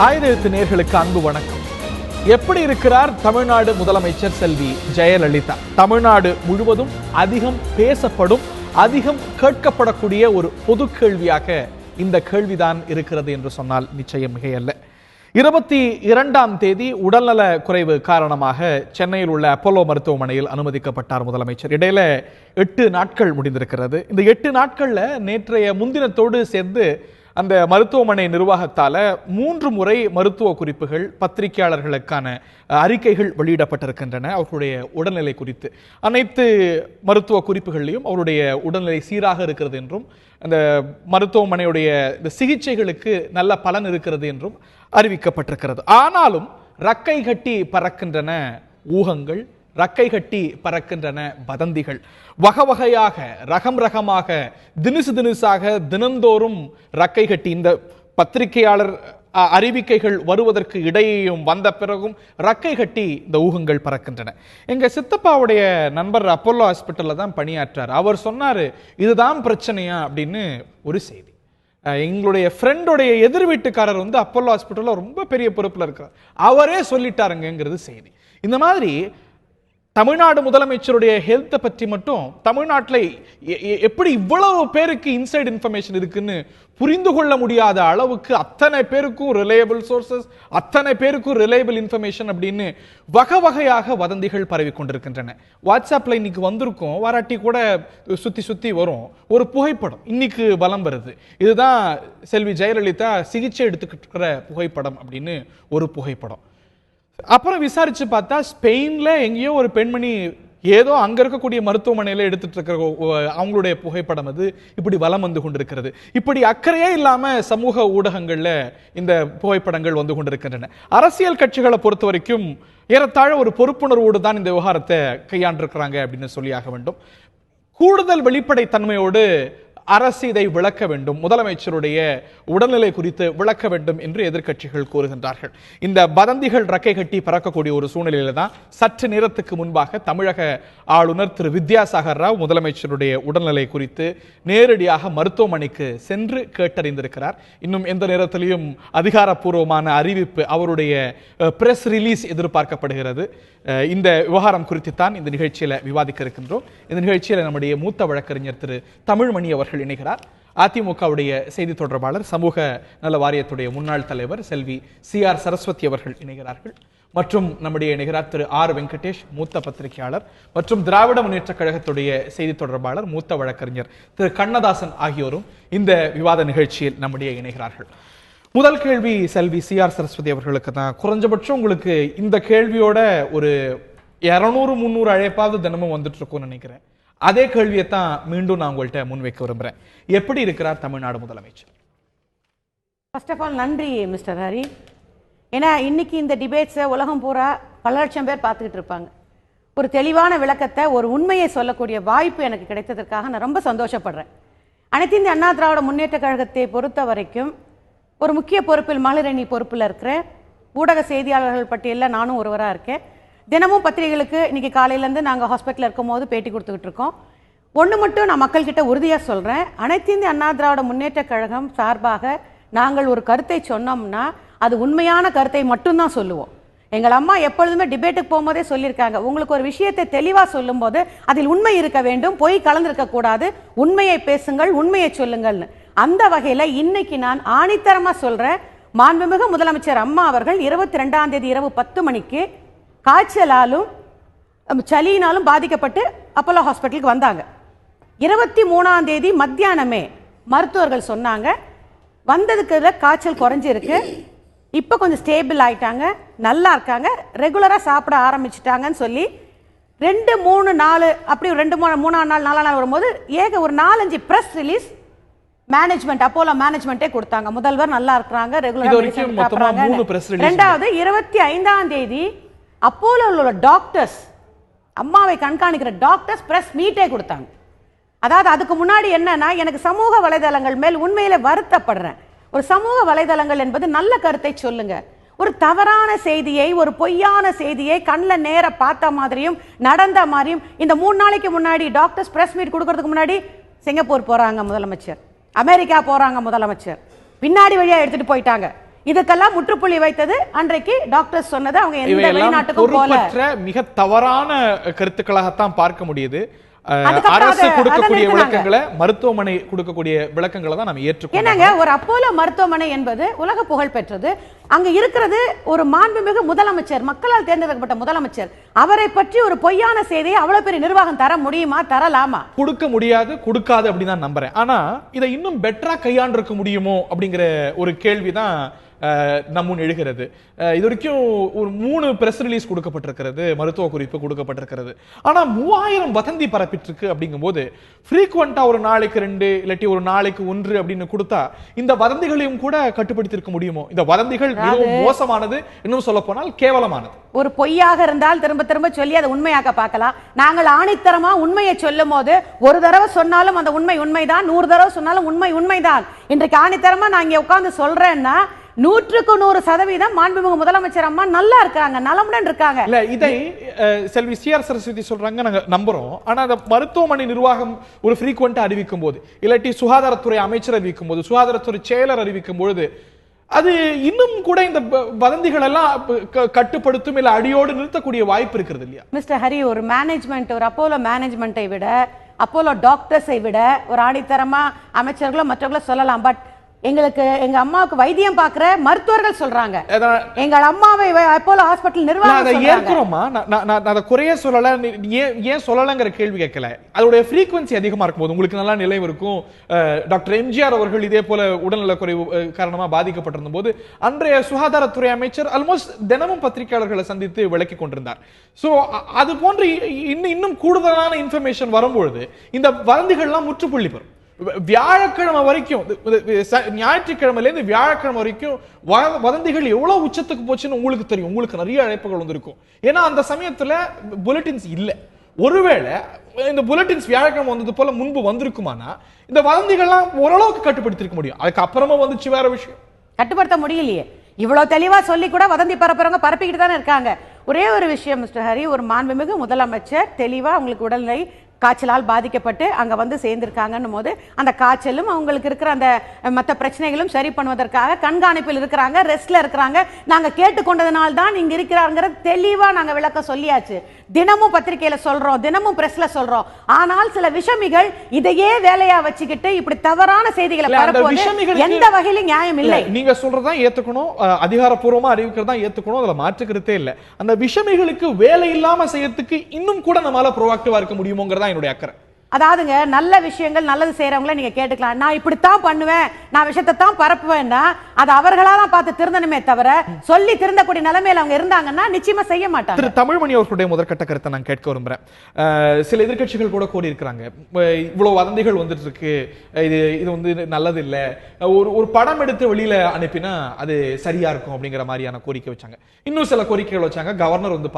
ஆயிரத்து நேர்களுக்கு அன்பு வணக்கம். எப்படி இருக்கிறார் தமிழ்நாடு முதலமைச்சர் செல்வி ஜெயலலிதா? தமிழ்நாடு முழுவதும் அதிகம் பேசப்படும், அதிகம் கேட்கப்படக்கூடிய ஒரு பொது கேள்வியாக இந்த கேள்விதான் இருக்கிறது என்று சொன்னால் நிச்சயம் மிகையல்ல. 22ஆம் தேதி உடல்நல குறைவு காரணமாக சென்னையில் உள்ள அப்போலோ மருத்துவமனையில் அனுமதிக்கப்பட்டார் முதலமைச்சர். இடையில 8 நாட்கள் முடிந்திருக்கிறது. இந்த 8 நாட்கள்ல நேற்றைய முன்தினத்தோடு சேர்ந்து அந்த மருத்துவமனை நிர்வாகத்தால 3 முறை மருத்துவ குறிப்புகள், பத்திரிகையாளர்களுக்கான அறிக்கைகள் வெளியிடப்பட்டிருக்கின்றன. அவர்களுடைய உடல்நிலை குறித்து அனைத்து மருத்துவ குறிப்புகள்லையும் அவருடைய உடல்நிலை சீராக இருக்கிறது என்றும், அந்த மருத்துவமனையுடைய இந்த சிகிச்சைகளுக்கு நல்ல பலன் இருக்கிறது என்றும் அறிவிக்கப்பட்டிருக்கிறது. ஆனாலும் ரக்கை கட்டி பறக்கின்றன ஊகங்கள், ரக்கை கட்டி பறக்கின்றன வதந்திகள். வகை வகையாக, ரகம் ரகமாக, தினுசாக தினந்தோறும் ரக்கை கட்டி இந்த பத்திரிகையாளர் அறிவிக்கைகள் வருவதற்கு இடையேயும் வந்த பிறகும் ரக்கை கட்டி இந்த ஊகங்கள் பறக்கின்றன. எங்க சித்தப்பாவுடைய நண்பர் அப்போலோ ஹாஸ்பிட்டல்ல தான் பணியாற்றார். அவர் சொன்னாரு, இதுதான் பிரச்சனையா அப்படின்னு ஒரு செய்தி. எங்களுடைய ஃப்ரெண்டோடைய எதிர் வீட்டுக்காரர் அப்போலோ ஹாஸ்பிட்டல்ல ரொம்ப பெரிய பொறுப்புல இருக்கிறார், அவரே சொல்லிட்டாருங்கிறது செய்தி. இந்த மாதிரி தமிழ்நாடு முதலமைச்சருடைய ஹெல்த்தை பற்றி மட்டும் தமிழ்நாட்டில் எப்படி இவ்வளவு பேருக்கு இன்சைட் இன்ஃபர்மேஷன் இருக்குன்னு புரிந்து கொள்ள முடியாத அளவுக்கு அத்தனை பேருக்கும் ரிலையபிள் சோர்சஸ், அத்தனை பேருக்கும் ரிலையபிள் இன்ஃபர்மேஷன் அப்படின்னு வகை வகையாக வதந்திகள் பரவி கொண்டிருக்கின்றன. வாட்ஸ்அப்ல இன்னைக்கு வந்திருக்கும், வாராட்டி கூட சுத்தி வரும் ஒரு புகைப்படம் இன்னைக்கு வலம் வருது. இதுதான் செல்வி ஜெயலலிதா சிகிச்சை எடுத்துக்கிட்டு இருக்கிற புகைப்படம் அப்படின்னு ஒரு புகைப்படம். அப்புறம் விசாரிச்சு பார்த்தா ஸ்பெயின்ல எங்கேயோ ஒரு பெண்மணி ஏதோ அங்க இருக்கக்கூடிய மருத்துவமனையில எடுத்துட்டு இருக்கிற அவங்களுடைய புகைப்படம் அது இப்படி வலம் வந்து கொண்டிருக்கிறது. இப்படி அக்கறையே இல்லாம சமூக ஊடகங்கள்ல இந்த புகைப்படங்கள் வந்து கொண்டிருக்கின்றன. அரசியல் கட்சிகளை பொறுத்த வரைக்கும் ஏறத்தாழ ஒரு பொறுப்புணர்வோடு தான் இந்த விவகாரத்தை கையாண்டிருக்கிறாங்க அப்படின்னு சொல்லியாக வேண்டும். கூடுதல் வெளிப்படைத்தன்மையோடு அரசு இதை விளக்க வேண்டும், முதலமைச்சருடைய உடல்நிலை குறித்து விளக்க வேண்டும் என்று எதிர்க்கட்சிகள் கூறுகின்றார்கள். இந்த வதந்திகள் ரக்கை கட்டி பறக்கக்கூடிய ஒரு சூழ்நிலையில தான் சற்று நேரத்துக்கு முன்பாக தமிழக ஆளுநர் திரு வித்யாசாகர் ராவ் முதலமைச்சருடைய உடல்நிலை குறித்து நேரடியாக மருத்துவமனைக்கு சென்று கேட்டறிந்திருக்கிறார். இன்னும் எந்த நேரத்திலையும் அதிகாரப்பூர்வமான அறிவிப்பு, அவருடைய பிரஸ் ரிலீஸ் எதிர்பார்க்கப்படுகிறது. இந்த விவகாரம் குறித்து தான் இந்த நிகழ்ச்சியில விவாதிக்க இருக்கின்றோம். இந்த நிகழ்ச்சியில நம்முடைய மூத்த வழக்கறிஞர் திரு தமிழ்மணி அவர்கள் இணைகிறார். அதிமுகவுடைய செய்தி தொடர்பாளர், சமூக நல வாரியத்துடைய முன்னாள் தலைவர் செல்வி CR சரஸ்வதி அவர்கள் இணைகிறார்கள். மற்றும் நம்முடைய இணைகிறார் திரு R வெங்கடேஷ், மூத்த பத்திரிகையாளர், மற்றும் திராவிட முன்னேற்ற கழகத்துடைய செய்தி தொடர்பாளர், மூத்த வழக்கறிஞர் திரு கண்ணதாசன் ஆகியோரும் இந்த விவாத நிகழ்ச்சியில் நம்முடைய இணைகிறார்கள். முதல் கேள்வி செல்வி CR சரஸ்வதி அவர்களுக்கு தான். குறைஞ்சபட்சம் உங்களுக்கு இந்த கேள்வியோட ஒரு 200-300 அழைப்பாவது தினமும் வந்துட்டு இருக்கும்னு நினைக்கிறேன். அதே கேள்வியை தான் மீண்டும் நான் உங்கள்கிட்ட முன்வைக்க விரும்புகிறேன். எப்படி இருக்கிறார் தமிழ்நாடு முதலமைச்சர்? ஃபர்ஸ்ட் ஆஃப் ஆல் நன்றி மிஸ்டர் ஹரி. ஏன்னா இன்னைக்கு இந்த டிபேட்ஸை உலகம் பூரா பல லட்சம் பேர் பார்த்துக்கிட்டு இருப்பாங்க. ஒரு தெளிவான விளக்கத்தை, ஒரு உண்மையை சொல்லக்கூடிய வாய்ப்பு எனக்கு கிடைத்ததற்காக நான் ரொம்ப சந்தோஷப்படுறேன். அனைத்து இந்திய அண்ணா திராவிட முன்னேற்ற கழகத்தை பொறுத்த வரைக்கும் ஒரு முக்கிய பொறுப்பில் மகளிரணி பொறுப்பில் இருக்கிறேன். ஊடக செய்தியாளர்கள் பட்டியலில் நானும் ஒருவராக இருக்கேன். தினமும் பத்திரிகைகளுக்கு இன்னைக்கு காலையிலேருந்து நாங்கள் ஹாஸ்பிட்டலில் இருக்கும் போது பேட்டி கொடுத்துக்கிட்டு இருக்கோம். ஒன்று மட்டும் நான் மக்கள்கிட்ட உறுதியாக சொல்கிறேன், அனைத்து இந்திய அண்ணா திராவிட முன்னேற்ற கழகம் சார்பாக நாங்கள் ஒரு கருத்தை சொன்னோம்னா அது உண்மையான கருத்தை மட்டும்தான் சொல்லுவோம். எங்கள் அம்மா எப்பொழுதுமே டிபேட்டுக்கு போகும்போதே சொல்லியிருக்காங்க, உங்களுக்கு ஒரு விஷயத்தை தெளிவாக சொல்லும்போது அதில் உண்மை இருக்க வேண்டும், பொய் கலந்திருக்கக்கூடாது, உண்மையை பேசுங்கள், உண்மையை சொல்லுங்கள்னு. அந்த வகையில் இன்னைக்கு நான் ஆணித்தரமாக சொல்கிறேன், மாண்புமிகு முதலமைச்சர் அம்மா அவர்கள் 22ஆம் தேதி இரவு 10 மணிக்கு காய்ச்சலாலும் சளியினாலும் பாதிக்கப்பட்டு அப்போலோ ஹாஸ்பிட்டலுக்கு வந்தாங்க. 23ஆம் தேதி மத்தியானமே மருத்துவர்கள் சொன்னாங்க, வந்ததுக்கு காய்ச்சல் குறைஞ்சிருக்கு, இப்போ கொஞ்சம் ஸ்டேபிள் ஆயிட்டாங்க, நல்லா இருக்காங்க, ரெகுலராக சாப்பிட ஆரம்பிச்சிட்டாங்கன்னு சொல்லி 2, 3, 4 அப்படி 2, 3ஆம் நாள் 4ஆம் நாள் வரும்போது ஒரு 4-5 ப்ரெஸ் ரிலீஸ் மேனேஜ்மெண்ட், அப்போலோ மேனேஜ்மெண்ட்டே கொடுத்தாங்க. முதல்வர் நல்லா இருக்கிறாங்க, ரெகுலர். ரெண்டாவது 25ஆம் தேதி அப்போலோவில் உள்ள டாக்டர்ஸ், அம்மாவை கண்காணிக்கிற டாக்டர்ஸ் பிரஸ் மீட்டே கொடுத்தாங்க. அதாவது அதுக்கு முன்னாடி என்னன்னா, எனக்கு சமூக வலைதளங்கள் மேல் உண்மையில வருத்தப்படுறேன். ஒரு சமூக வலைதளங்கள் என்பது நல்ல கருத்தை சொல்லுங்க, ஒரு தவறான செய்தியை, ஒரு பொய்யான செய்தியை கண்ணில் நேர பார்த்த மாதிரியும் நடந்த மாதிரியும். இந்த 3 நாளைக்கு முன்னாடி டாக்டர்ஸ் பிரஸ் மீட் கொடுக்கறதுக்கு முன்னாடி சிங்கப்பூர் போறாங்க முதலமைச்சர், அமெரிக்கா போறாங்க முதலமைச்சர், பின்னாடி வழியா எடுத்துட்டு போயிட்டாங்க. இதுக்கெல்லாம் முற்றுப்புள்ளி வைத்தது அன்றைக்கு டாக்டர் சொன்னது. அவங்க எந்த வெளிநாட்டுக்கும் போல மிக தவறான கருத்துக்களாகத்தான் பார்க்க முடியுது. அரசு கொடுக்கக்கூடிய விளக்கங்களை, மருத்துவமனை கொடுக்கக்கூடிய விளக்கங்களை தான் நம்ம ஏற்றுக்கொள்ளணும். என்னங்க, ஒரு அப்போலோ மருத்துவமனை என்பது உலக புகழ் பெற்றது. அங்க இருக்கிறது ஒரு மாண்புமிகு முதலமைச்சர், மக்களால் தேர்ந்தெடுக்கப்பட்ட முதலமைச்சர். அவரை பற்றி ஒரு பொய்யான செய்தியை அவ்வளவு பெரிய நிர்வாகம் தர முடியுமா, தரலாமா? கொடுக்க முடியாது, கொடுக்காது அப்படின்னு தான் நம்புறேன். ஆனா இதை இன்னும் பெட்டரா கையாண்டிருக்க முடியுமோ அப்படிங்கிற ஒரு கேள்விதான் நம்முன் எழுகிறது. இது வரைக்கும் ஒரு 3 பிரஸ் ரிலீஸ் கொடுக்கப்பட்டிருக்கிறது, மருத்துவ குறிப்பு கொடுக்கப்பட்டிருக்கிறது. ஆனா 3000 வதந்தி பரப்பிட்டு அப்படிங்கும் போது ஃப்ரீக்வெண்டா ஒரு நாளைக்கு 2 இல்லாட்டி ஒரு நாளைக்கு 1 அப்படின்னு கொடுத்தா இந்த வதந்திகளையும் கூட கட்டுப்படுத்தி இருக்க முடியுமோ? இந்த வதந்திகள் மிகவும் மோசமானது, இன்னும் சொல்ல போனால் கேவலமானது. ஒரு பொய்யாக இருந்தால் திரும்ப திரும்ப சொல்லி அதை உண்மையாக்க பார்க்கலாம். நாங்கள் ஆணித்தரமா உண்மையை சொல்லும் போது ஒரு தடவை சொன்னாலும் அந்த உண்மை உண்மைதான், 100 தடவை சொன்னாலும் உண்மை உண்மைதான். இன்றைக்கு ஆணித்தரமா நான் இங்க உட்கார்ந்து சொல்றேன்னா 100% மாண்புமிகு முதலமைச்சர் அம்மா நல்லா இருக்காங்க, நலமுடன் இருக்காங்க. இல்ல, இதை செல்வி சிஆர் சரஸ்வதி சொல்றாங்க, நாங்க நம்புறோம். ஆனா அந்த மருத்துவமனை நிர்வாகம் ஒரு ஃப்ரீக்வெண்டா அறிவிக்கும் போது, இல்லாட்டி சுகாதாரத்துறை அமைச்சர் அறிவிக்கும் போது, சுகாதாரத்துறை செயலர் அறிவிக்கும் பொழுது அது இன்னும் கூட இந்த வதந்திகள் எல்லாம் கட்டுப்படுத்தும் இல்ல அடியோடு நிறுத்தக்கூடிய வாய்ப்பு இருக்கிறது இல்லையா? மிஸ்டர் ஹரி, ஒரு மேனேஜ்மெண்ட், ஒரு அப்போலோ மேனேஜ்மெண்ட்டை விட, அப்போலோ டாக்டர்ஸை விட ஒரு ஆணித்தரமா அமைச்சர்களோ மற்றவர்களோ சொல்லலாம். பட் எங்களுக்கு எங்க அம்மாவுக்கு வைத்தியம் பார்க்கிற மருத்துவர்கள் சொல்றாங்க, எங்க அம்மாவை அப்போலோ ஹாஸ்பிடல் நிர்வாகம் ஏற்கிறோமா? நான் அதை குறைய சொல்லல, ஏன் சொல்லலங்கிற கேள்வி கேட்கல. அதோட ஃப்ரீக்வன்சி அதிகமா இருக்கும்போது உங்களுக்கு நல்லா நிலைவு இருக்கும். டாக்டர் எம்ஜிஆர் அவர்கள் இதே போல உடல்நல குறைவு காரணமா பாதிக்கப்பட்டிருந்த போது அன்றைய சுகாதாரத்துறை அமைச்சர் ஆல்மோஸ்ட் தினமும் பத்திரிகையாளர்களை சந்தித்து விளக்கி கொண்டிருந்தார். சோ அது போன்று இன்னும் கூடுதலான இன்ஃபர்மேஷன் வரும்பொழுது இந்த வதந்திகள்லாம் முற்றுப்புள்ளி பெறும். வியாழக்கிழமை வரைக்கும், ஞாயிற்றுக்கிழமையில இருந்து வியாழக்கிழமை வரைக்கும் வதந்திகள் எவ்வளவு உச்சத்துக்கு போச்சுன்னு உங்களுக்கு தெரியும். உங்களுக்கு நிறைய அழைப்புகள் வந்திருக்கும். ஏன்னா அந்த சமயத்துல புல்லட்டின்ஸ் இல்ல. ஒருவேளை இந்த புல்லட்டின்ஸ் வியாழக்கிழமை வந்தது போல முன்பு வந்திருக்குமானா இந்த வதந்திகள்லாம் ஓரளவுக்கு கட்டுப்படுத்திருக்க முடியும். அதுக்கு அப்புறமா வந்துச்சு வேற விஷயம். கட்டுப்படுத்த முடியலையே. இவ்வளவு தெளிவா சொல்லி கூட வதந்தி பரப்புறவங்க பரப்பிக்கிட்டு தானே இருக்காங்க. ஒரே ஒரு விஷயம் மிஸ்டர் ஹரி, ஒரு மாண்புமிகு முதலமைச்சர் தெளிவா உங்களுக்கு உடல்நிலை காய்ச்சலால் பாதிக்கப்பட்டு அங்க வந்து சேர்ந்திருக்காங்கன்னும் போது அந்த காய்ச்சலும் அவங்களுக்கு இருக்கிற அந்த மற்ற பிரச்சனைகளும் சரி பண்ணுவதற்காக கண்காணிப்பில் இருக்கிறாங்க, ரெஸ்ட்ல இருக்கிறாங்க. நாங்க கேட்டுக்கொண்டதனால தான் இங்க இருக்கிறாங்கிற தெளிவா நாங்க விளக்க சொல்லியாச்சு. தினமும் பத்திரிகையில சொல்றோம், தினமும் பிரஸ்ல சொல்றோம். ஆனால் சில விஷமிகள் இதையே வேலையா வச்சுக்கிட்டு இப்படி தவறான செய்திகளை பரப்புவது எந்த வகையிலும் நியாயம் இல்லை. நீங்க சொல்றதா ஏத்துக்கணும், அதிகாரப்பூர்வமா அறிவிக்கிறதா ஏத்துக்கணும், அதுல மாற்றுக்கிறதே இல்ல. அந்த விஷமிகளுக்கு வேலை இல்லாம செய்யறதுக்கு இன்னும் கூட நம்மளால ப்ரோஆக்டிவா இருக்க முடியுமோங்கிறதா என்னுடைய அக்கறை. அதாவதுங்க, நல்ல விஷயங்கள் நல்லது செய்யறவங்கள நீங்க கேட்டுக்கலாம். நான் இப்படித்தான் பண்ணுவேன், நான் விஷயத்தை தான் பரப்புவேன்னா அது அவர்களால பார்த்து திருந்தணுமே தவிர சொல்லி திருந்தக்கூடிய நிலைமையில அவங்க இருந்தாங்கன்னா நிச்சயமா செய்ய மாட்டாங்க. திரு தமிழ்மணி அவர்களுடைய முதற்கட்ட கருத்தை நான் கேட்க விரும்புறேன். சில எதிர்கட்சிகள் கூட கோரி இருக்கிறாங்க, இவ்வளவு வதந்திகள் வந்துட்டு இருக்கு, இது வந்து நல்லது இல்ல, ஒரு படம் எடுத்து வெளியில அனுப்பினா அது சரியா இருக்கும் அப்படிங்கிற மாதிரியான கோரிக்கை வச்சாங்க. இன்னும் சில கோரிக்கைகள் வச்சாங்க. கவர்னர் வந்து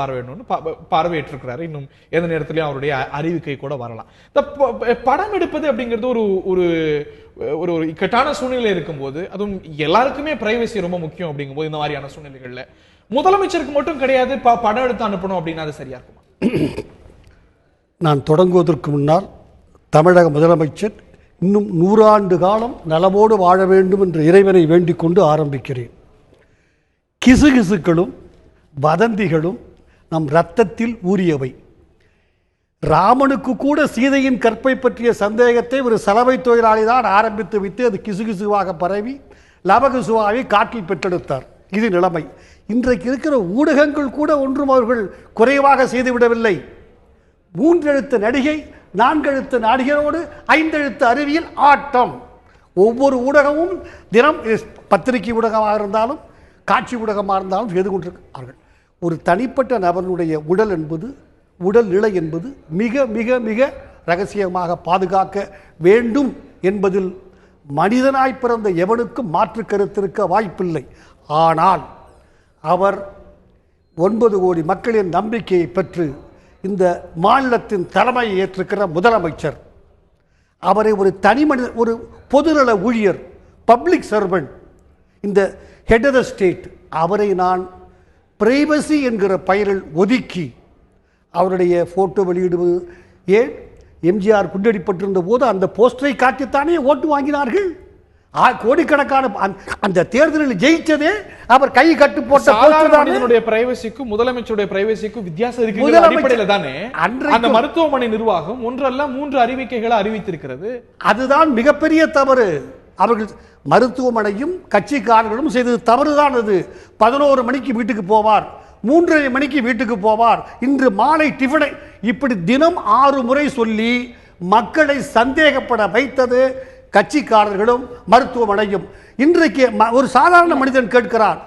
பார்வையிட்டிருக்கிறாரு. இன்னும் எந்த நேரத்திலயும் அவருடைய அறிவிக்கை கூட வரலாம். படம் எடுப்பது அப்படிங்கிறது ஒரு ஒரு ஒரு இக்கட்டான சூழ்நிலை இருக்கும்போது, அதுவும் எல்லாருக்குமே பிரைவசி ரொம்ப முக்கியம் அப்படிங்கும்போது இந்த மாதிரியான சூழ்நிலைகள்ல முதலமைச்சருக்கு மட்டும் கிடையாது படம் எடுத்து அனுப்பணும் அப்படின்னா அது சரியா இருக்குமா? நான் தொடங்குவதற்கு முன்னால் தமிழக முதலமைச்சர் இன்னும் 100 ஆண்டு காலம் நலமோடு வாழ வேண்டும் என்று இறைவனை வேண்டிக் கொண்டு ஆரம்பிக்கிறேன். கிசுகிசுக்களும் வதந்திகளும் நம் இரத்தத்தில் ஊறியவை. ராமனுக்கு கூட சீதையின் கற்பை பற்றிய சந்தேகத்தை ஒரு சலவை தொழிலாளி தான் ஆரம்பித்து வைத்து அது கிசுகிசுவாக பரவி லபகுசுவாவை காட்டில் பெற்றெடுத்தார். இது நிலைமை. இன்றைக்கு இருக்கிற ஊடகங்கள் கூட ஒன்றும் அவர்கள் குறைவாக செய்துவிடவில்லை. 3 எழுத்து நடிகை, 4 எழுத்து நடிகரோடு 5 எழுத்து அறிவியல் ஆட்டம். ஒவ்வொரு ஊடகமும் தினம் பத்திரிகை ஊடகமாக இருந்தாலும் காட்சி ஊடகமாக இருந்தாலும் செய்து கொண்டிருக்கிறார்கள். ஒரு தனிப்பட்ட நபருடைய உடல் என்பது, உடல் நிலை என்பது மிக மிக மிக ரகசியமாக பாதுகாக்க வேண்டும் என்பதில் மனிதனாய் பிறந்த எவனுக்கும் மாற்று கருத்திருக்க வாய்ப்பில்லை. ஆனால் அவர் 9 கோடி மக்களின் நம்பிக்கையை பெற்று இந்த மாநிலத்தின் தலைமையை ஏற்றிருக்கிற முதலமைச்சர், அவரை ஒரு தனி மனித, ஒரு பொதுநல ஊழியர், பப்ளிக் சர்வெண்ட், இந்த ஹெட் ஆஃப் த ஸ்டேட், அவரை நான் பிரைவசி என்கிற பெயரில் ஒதுக்கி அவருடைய போட்டோ வெளியிடுவது ஏன்? எம்ஜிஆர் குண்டடிப்பட்டிருந்த போது அந்த போஸ்டரை காட்டித்தானே ஓட்டு வாங்கினார்கள். கோடிக்கணக்கான அந்த தேர்தலில் ஜெயிச்சதே அவர் கை கட்டு போட்ட சாதாரண பிரைவசிக்கும் முதலமைச்சருடைய பிரைவசிக்கும் வித்தியாசம் இருக்கு அடிப்படையில் தானே அந்த மருத்துவமனை நிர்வாகம் ஒன்றல்ல 3 அறிவிக்கைகளை அறிவித்திருக்கிறது. அதுதான் மிகப்பெரிய தவறு. அவர்கள் மருத்துவமனையும் கட்சிக்காரர்களும் செய்தது தவறுதான். அது 11 மணிக்கு வீட்டுக்கு போவார், 3:30 மணிக்கு வீட்டுக்கு போவார், இன்று மாலை டிஃபனை இப்படி தினம் 6 முறை சொல்லி மக்களை சந்தேகப்பட வைத்தது கட்சிக்காரர்களும் மருத்துவமனையும். இன்றைக்கு ஒரு சாதாரண மனிதன் கேட்கிறார்,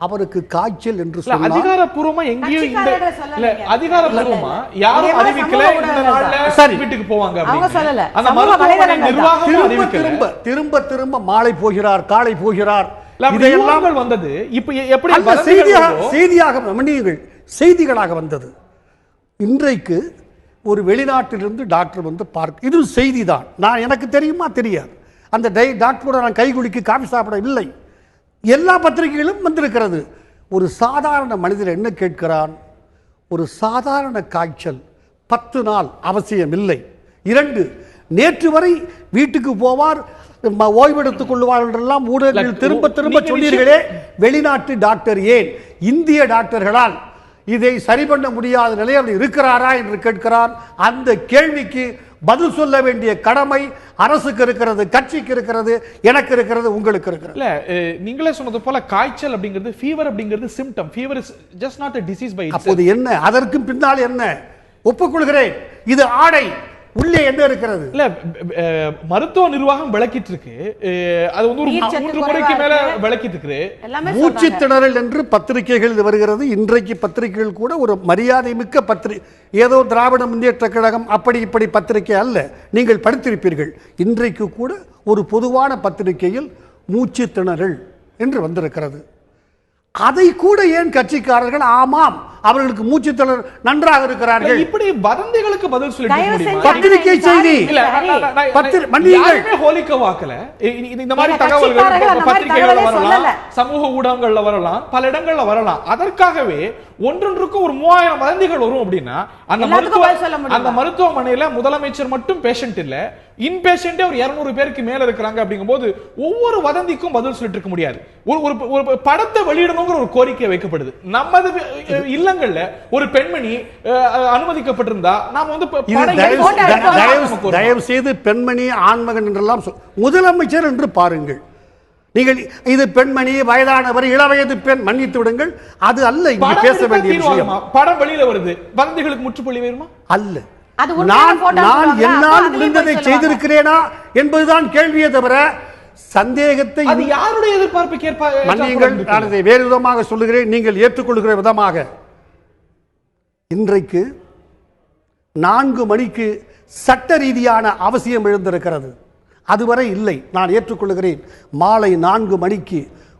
அவருக்கு காய்ச்சல் என்று சொன்னால் அதிகாரப்பூர்வமா எங்கேயும் இல்ல, அதிகாரப்பூர்வமா யாரும் அறிவிக்கல இந்த நாள்ல வீட்டுக்கு போவாங்க அவங்க சொல்லல. அந்த மருத்துவமனை நிர்வாகம் அறிவிக்கல. திரும்ப திரும்ப மாலை போகிறார், காலை போகிறார். இதெல்லாம் வந்தது இப்ப எப்படி செய்திகளாக வந்தது. இன்றைக்கு ஒரு வெளிநாட்டிலிருந்து டாக்டர் வந்து பார்க்க, இது செய்தி தான். நான் எனக்கு தெரியுமா தெரியாது, அந்த டாக்டரோட நான் கைகுலுக்கி காபி சாப்பிட இல்லை. எல்லா பத்திரிகைகளும் வந்திருக்கிறது. ஒரு சாதாரண மனிதர் என்ன கேட்கிறான், ஒரு சாதாரண காய்ச்சல் 10 நாள் அவசியம் இல்லை. 2, நேற்று வரை வீட்டுக்கு போவார், ஓய்வெடுத்துக் கொள்வார் என்றெல்லாம் ஊடகங்கள் திரும்ப திரும்ப சொன்னீர்களே, வெளிநாட்டு டாக்டர் ஏன் இந்திய டாக்டர்களால் இதை சரி பண்ண முடியாத நிலையில் இருக்கிறாரா என்று கேட்கிறார். அந்த கேள்விக்கு பதில் சொல்ல வேண்டிய கடமை அரசுக்கு இருக்கிறது, கட்சிக்கு இருக்கிறது, எனக்கு இருக்கிறது, உங்களுக்கு இருக்கிறது. இல்ல நீங்களே சொன்னது போல காய்ச்சல் அப்படிங்கிறது, ஃபீவர் அப்படிங்கிறது symptom. Fever is just not a disease by itself. அப்போது என்ன, அதற்கு பின்னால் என்ன? ஒப்புக்கொள்கிறேன், இது ஆடை, உள்ளே என்ன இருக்கிறது? இல்ல மருத்துவ நிர்வாகம் விளக்கிட்டு இருக்கு. அது வந்து ஒரு 3 முறைக்கு மேல விளக்கிட்டு இருக்கு. மூச்சு திணறல் என்று பத்திரிகைகள் வருகிறது. இன்றைக்கு பத்திரிகைகள் கூட ஒரு மரியாதை மிக்க பத்திரிகை, ஏதோ திராவிட முன்னேற்ற கழகம் அப்படி இப்படி பத்திரிகை அல்ல. நீங்கள் படித்திருப்பீர்கள். இன்றைக்கு கூட ஒரு பொதுவான பத்திரிகையில் மூச்சு திணறல் என்று வந்திருக்கிறது. அதை கூட ஏன் கட்சிக்காரர்கள் ஆமாம் அவர்களுக்கு மூச்சு திணறல் நன்றாக இருக்கிறார்கள் இப்படி வதந்திகளுக்கு பதில் சொல்லிட்டு பத்திரிகை செய்தி ஹோலிக்க வாக்கல இந்த மாதிரி தகவல்கள் பத்திரிகைகள்ல வரலாம், சமூக ஊடகங்கள்ல வரலாம், பல இடங்கள்ல வரலாம். அதற்காகவே ஒன்றொன்றுக்கும் ஒரு 3000 வதந்திகள் வரும் அப்படின்னா அந்த மருத்துவமனையில முதலமைச்சர் மட்டும் பேஷண்ட் இல்ல, இன்பேஷண்டே ஒரு 200 பேருக்கு மேல இருக்கிறாங்க. அப்படிங்கும்போது ஒவ்வொரு வதந்திக்கும் பதில் சொல்லிட்டு இருக்க முடியாது. ஒரு படத்தை வெளியிடணுங்கிற ஒரு கோரிக்கை வைக்கப்படுது. நமது இல்லங்கள்ல ஒரு பெண்மணி அனுமதிக்கப்பட்டிருந்தா நாம வந்து தயவு செய்து பெண்மணி ஆண்மகன் என்றெல்லாம் முதலமைச்சர் என்று பாருங்கள். நீங்கள் இது பெண்மணி, வயதானவர், இளவயது பெண், மன்னித்து விடுங்கள். அது அல்ல இங்கு பேச வேண்டிய விஷயம். படம் வெளியில வருது, வதந்திகளுக்கு முற்றுப்புள்ளி வேணுமா? அல்ல. நான் என்னால் முடிந்ததை செய்திருக்கிறேனா என்பதுதான் கேள்வியே தவிர சந்தேகத்தை யாருடைய எதிர்பார்ப்பு மன்னியுங்கள், நான் இதை வேறு விதமாக சொல்லுகிறேன், நீங்கள் ஏற்றுக்கொள்கிற விதமாக. இன்றைக்கு 4 மணிக்கு சட்ட ரீதியான அவசியம் எழுந்திருக்கிறது. அதுவரை இல்லை, நான் ஏற்றுக்கொள்கிறேன். மாலை 4 மணிக்கு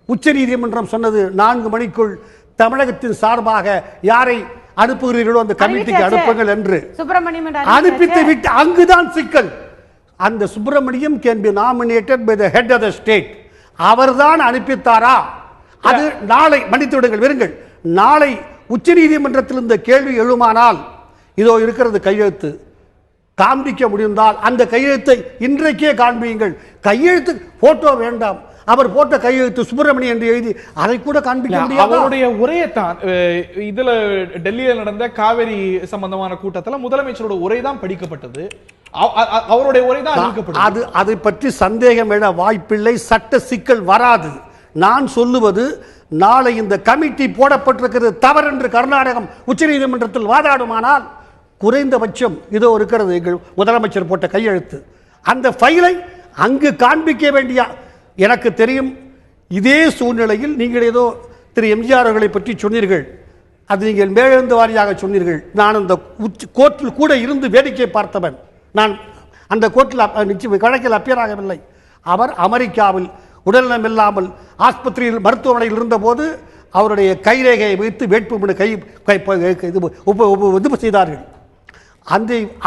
உச்சநீதிமன்றம் சொன்னது 4 மணிக்குள் தமிழகத்தின் சார்பாக யாரை அனுப்புகிறீர்களோ அந்த கமிட்டிக்கு அனுப்புங்கள் என்று அனுப்பித்து விட்டு அங்குதான் சிக்கல். அந்த Subramaniam can be nominated by the head of the state. அவர்தான் அனுப்பித்தாரா? அது நாளை, மன்னித்து விடுங்கள், விருங்கள், நாளை உச்சநீதிமன்றத்தில் இந்த கேள்வி எழுமானால் இதோ இருக்கிறது கையெழுத்து, காண்பிக்க முடிந்தால் அந்த கையெழுத்தை இன்றைக்கே காண்பியுங்கள். கையெழுத்து போட்டோ வேண்டாம், அவர் போட்ட கையெழுத்து சுப்பிரமணியன் என்று எழுதி அதை கூட காண்பிக்க முடியாது. அவருடைய உரையை தான் இதுல டெல்லியில் நடந்த காவேரி சம்பந்தமான கூட்டத்தில் முதலமைச்சரோட உரை தான் படிக்கப்பட்டது. அவருடைய உரை தான் அறிவிக்கப்பட்டது. அதை பற்றி சந்தேகம் எழ வாய்ப்பில்லை. சட்ட சிக்கல் வராது. நான் சொல்லுவது, நாளை இந்த கமிட்டி போடப்பட்டிருக்கிறது தவறு என்று கர்நாடகம் உச்சநீதிமன்றத்தில் வாதாடுமானால் குறைந்தபட்சம் இதோ இருக்கிறது எங்கள் முதலமைச்சர் போட்ட கையெழுத்து. அந்த ஃபைலை அங்கு காண்பிக்க வேண்டிய, எனக்கு தெரியும். இதே சூழ்நிலையில் நீங்கள் ஏதோ திரு எம்ஜிஆர் அவர்களை பற்றி சொன்னீர்கள், அது நீங்கள் மேலெழுந்து வாரியாக சொன்னீர்கள். நான் அந்த கோர்ட்டில் கூட இருந்து வேடிக்கை பார்த்தவன். நான் அந்த கோர்ட்டில் கணக்கில் அப்பியர் ஆகவில்லை. அவர் அமெரிக்காவில் உடல்நலம் இல்லாமல் ஆஸ்பத்திரியில் மருத்துவமனையில் இருந்தபோது அவருடைய கைரேகையை வைத்து வேட்புமனு இது செய்தார்கள்.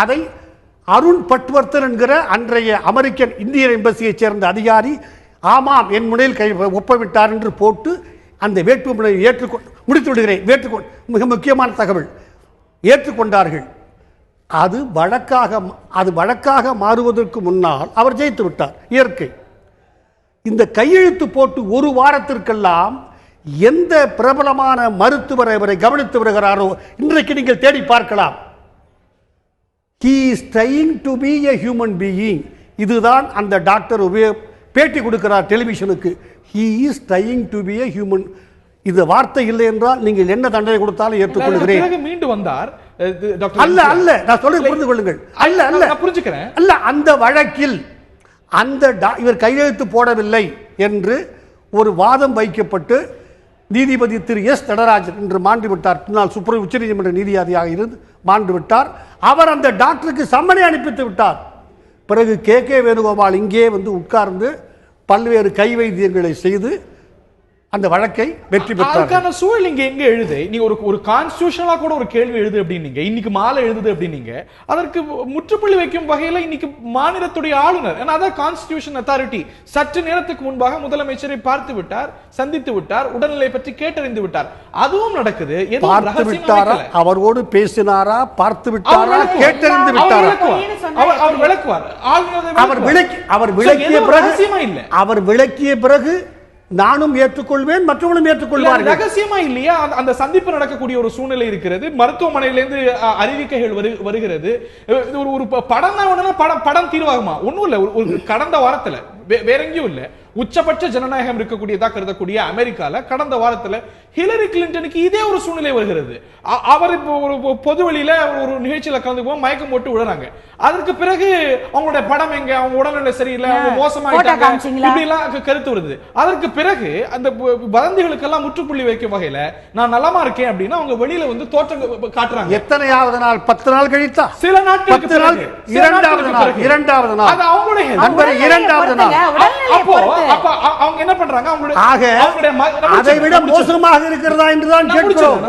அதை அருண் பட்வர்தன் என்கிற அன்றைய அமெரிக்கன் இந்தியன் எம்பசியை சேர்ந்த அதிகாரி ஆமாம் என் முனையில் ஒப்பமிட்டார் என்று போட்டு அந்த வேட்புமனை முடித்து விடுகிறேன். மிக முக்கியமான தகவல், ஏற்றுக்கொண்டார்கள். அது வழக்காக மாறுவதற்கு முன்னால் அவர் ஜெயித்து விட்டார். இயற்கை. இந்த கையெழுத்து போட்டு ஒரு வாரத்திற்கெல்லாம் எந்த பிரபலமான மருத்துவரை அவரை கவனித்து வருகிறாரோ இன்றைக்கு நீங்கள் தேடி பார்க்கலாம். He is trying to be a human being. இதுதான் அந்த டாக்டர் பேட்டி கொடுக்கிறார் டெலிவிஷனுக்கு. He is trying to be a human. இது வார்த்தை இல்லை என்றால் நீங்கள் என்ன தண்டனை கொடுத்தாலும் ஏற்றுக்கொள்கிறேன். மீண்டு வந்தார் அல்ல அல்ல, நான் சொல்றது புரிந்து கொள்ளுங்கள். அல்ல அல்ல, புரிஞ்சுக்கிறேன். அல்ல, அந்த வழக்கில் அந்த இவர் கையெழுத்து போடவில்லை என்று ஒரு வாதம் வைக்கப்பட்டு நீதிபதி திரு எஸ் நடராஜன் என்று மாண்டு விட்டார். பின்னால் சுப்ரீம் உச்சநீதிமன்ற நீதிபதியாக இருந்து மாண்டு விட்டார். அவர் அந்த டாக்டருக்கு சம்மனை அனுப்பித்து விட்டார். பிறகு கே வேணுகோபால் இங்கே வந்து உட்கார்ந்து பல்வேறு கை வைத்தியங்களை செய்து அந்த வழக்கை வெற்றி பெற்றார். அதுக்கான சூழல் இங்க எங்க எழுது? நீங்க ஒரு கான்ஸ்டிடியூஷனலா கூட ஒரு கேள்வி எழுது அப்படின்னீங்க, இன்னைக்கு மாலை எழுதுது அப்படின்னீங்க. அதற்கு முற்றுப்புள்ளி வைக்கும் வகையில இன்னைக்கு மாநிலத்துடைய ஆளுநர், ஏன்னா அதான் கான்ஸ்டிடியூஷன் அத்தாரிட்டி, சற்று நேரத்துக்கு முன்பாக முதலமைச்சரை பார்த்து விட்டார், சந்தித்து விட்டார், உடல்நிலை பற்றி கேட்டறிந்து விட்டார். அதுவும் நடக்குது. பார்த்து விட்டாரா, அவரோடு பேசினாரா, பார்த்து விட்டாரா, கேட்டறிந்து விட்டாரா? அவர் விளக்குவார். அவர் விளக்கிய பிறகு நானும் ஏற்றுக்கொள்வேன், மற்றவர்களும் ஏற்றுக்கொள்வார்கள். ரகசியமா இல்லையா அந்த சந்திப்பு நடக்கக்கூடிய ஒரு சூழ்நிலை இருக்கிறது. மருத்துவமனையிலிருந்து அறிவிக்கைகள் வருகிறது. ஒரு படம் தீர்வாகுமா? ஒண்ணும் இல்ல. ஒரு கடந்த வாரத்துல வேற எங்கேயும் இல்ல, உச்சபட்ச ஜனநாயகம் இருக்கக்கூடியதா கருதக்கூடிய அமெரிக்கால கடந்த வாரத்துல ஹிலரி கிளின்டனுக்கு இதே ஒரு சூழ்நிலை வருகிறது. அவர் இப்போ ஒரு பொது வழியில ஒரு நிகழ்ச்சியில கலந்து போய் மயக்கம் போட்டு விடுறாங்க. அதற்கு பிறகு அவங்களுடைய படம் எங்க, அவங்க உடல்நிலை சரியில்லை, அவங்க மோசமாயிட்டாங்க, இப்படி எல்லாம் கருத்து வருது. அதற்கு பிறகு அந்த வதந்திகளுக்கெல்லாம் முற்றுப்புள்ளி வைக்கும் வகையில நான் நலமா இருக்கேன் அப்படின்னு அவங்க வெளியில வந்து தோற்றம் காட்டுறாங்க. எத்தனையாவது நாள்? 10 நாள் கழித்தா? சில நாட்களுக்கு பிறகு, இரண்டாவது நாள் அது அவங்களுடைய இரண்டாவது நாள். அப்போ அவங்க என்ன பண்றாங்க? அதை விட மோசமாக இருக்கிறதா என்றுதான் கேட்கிறோம்.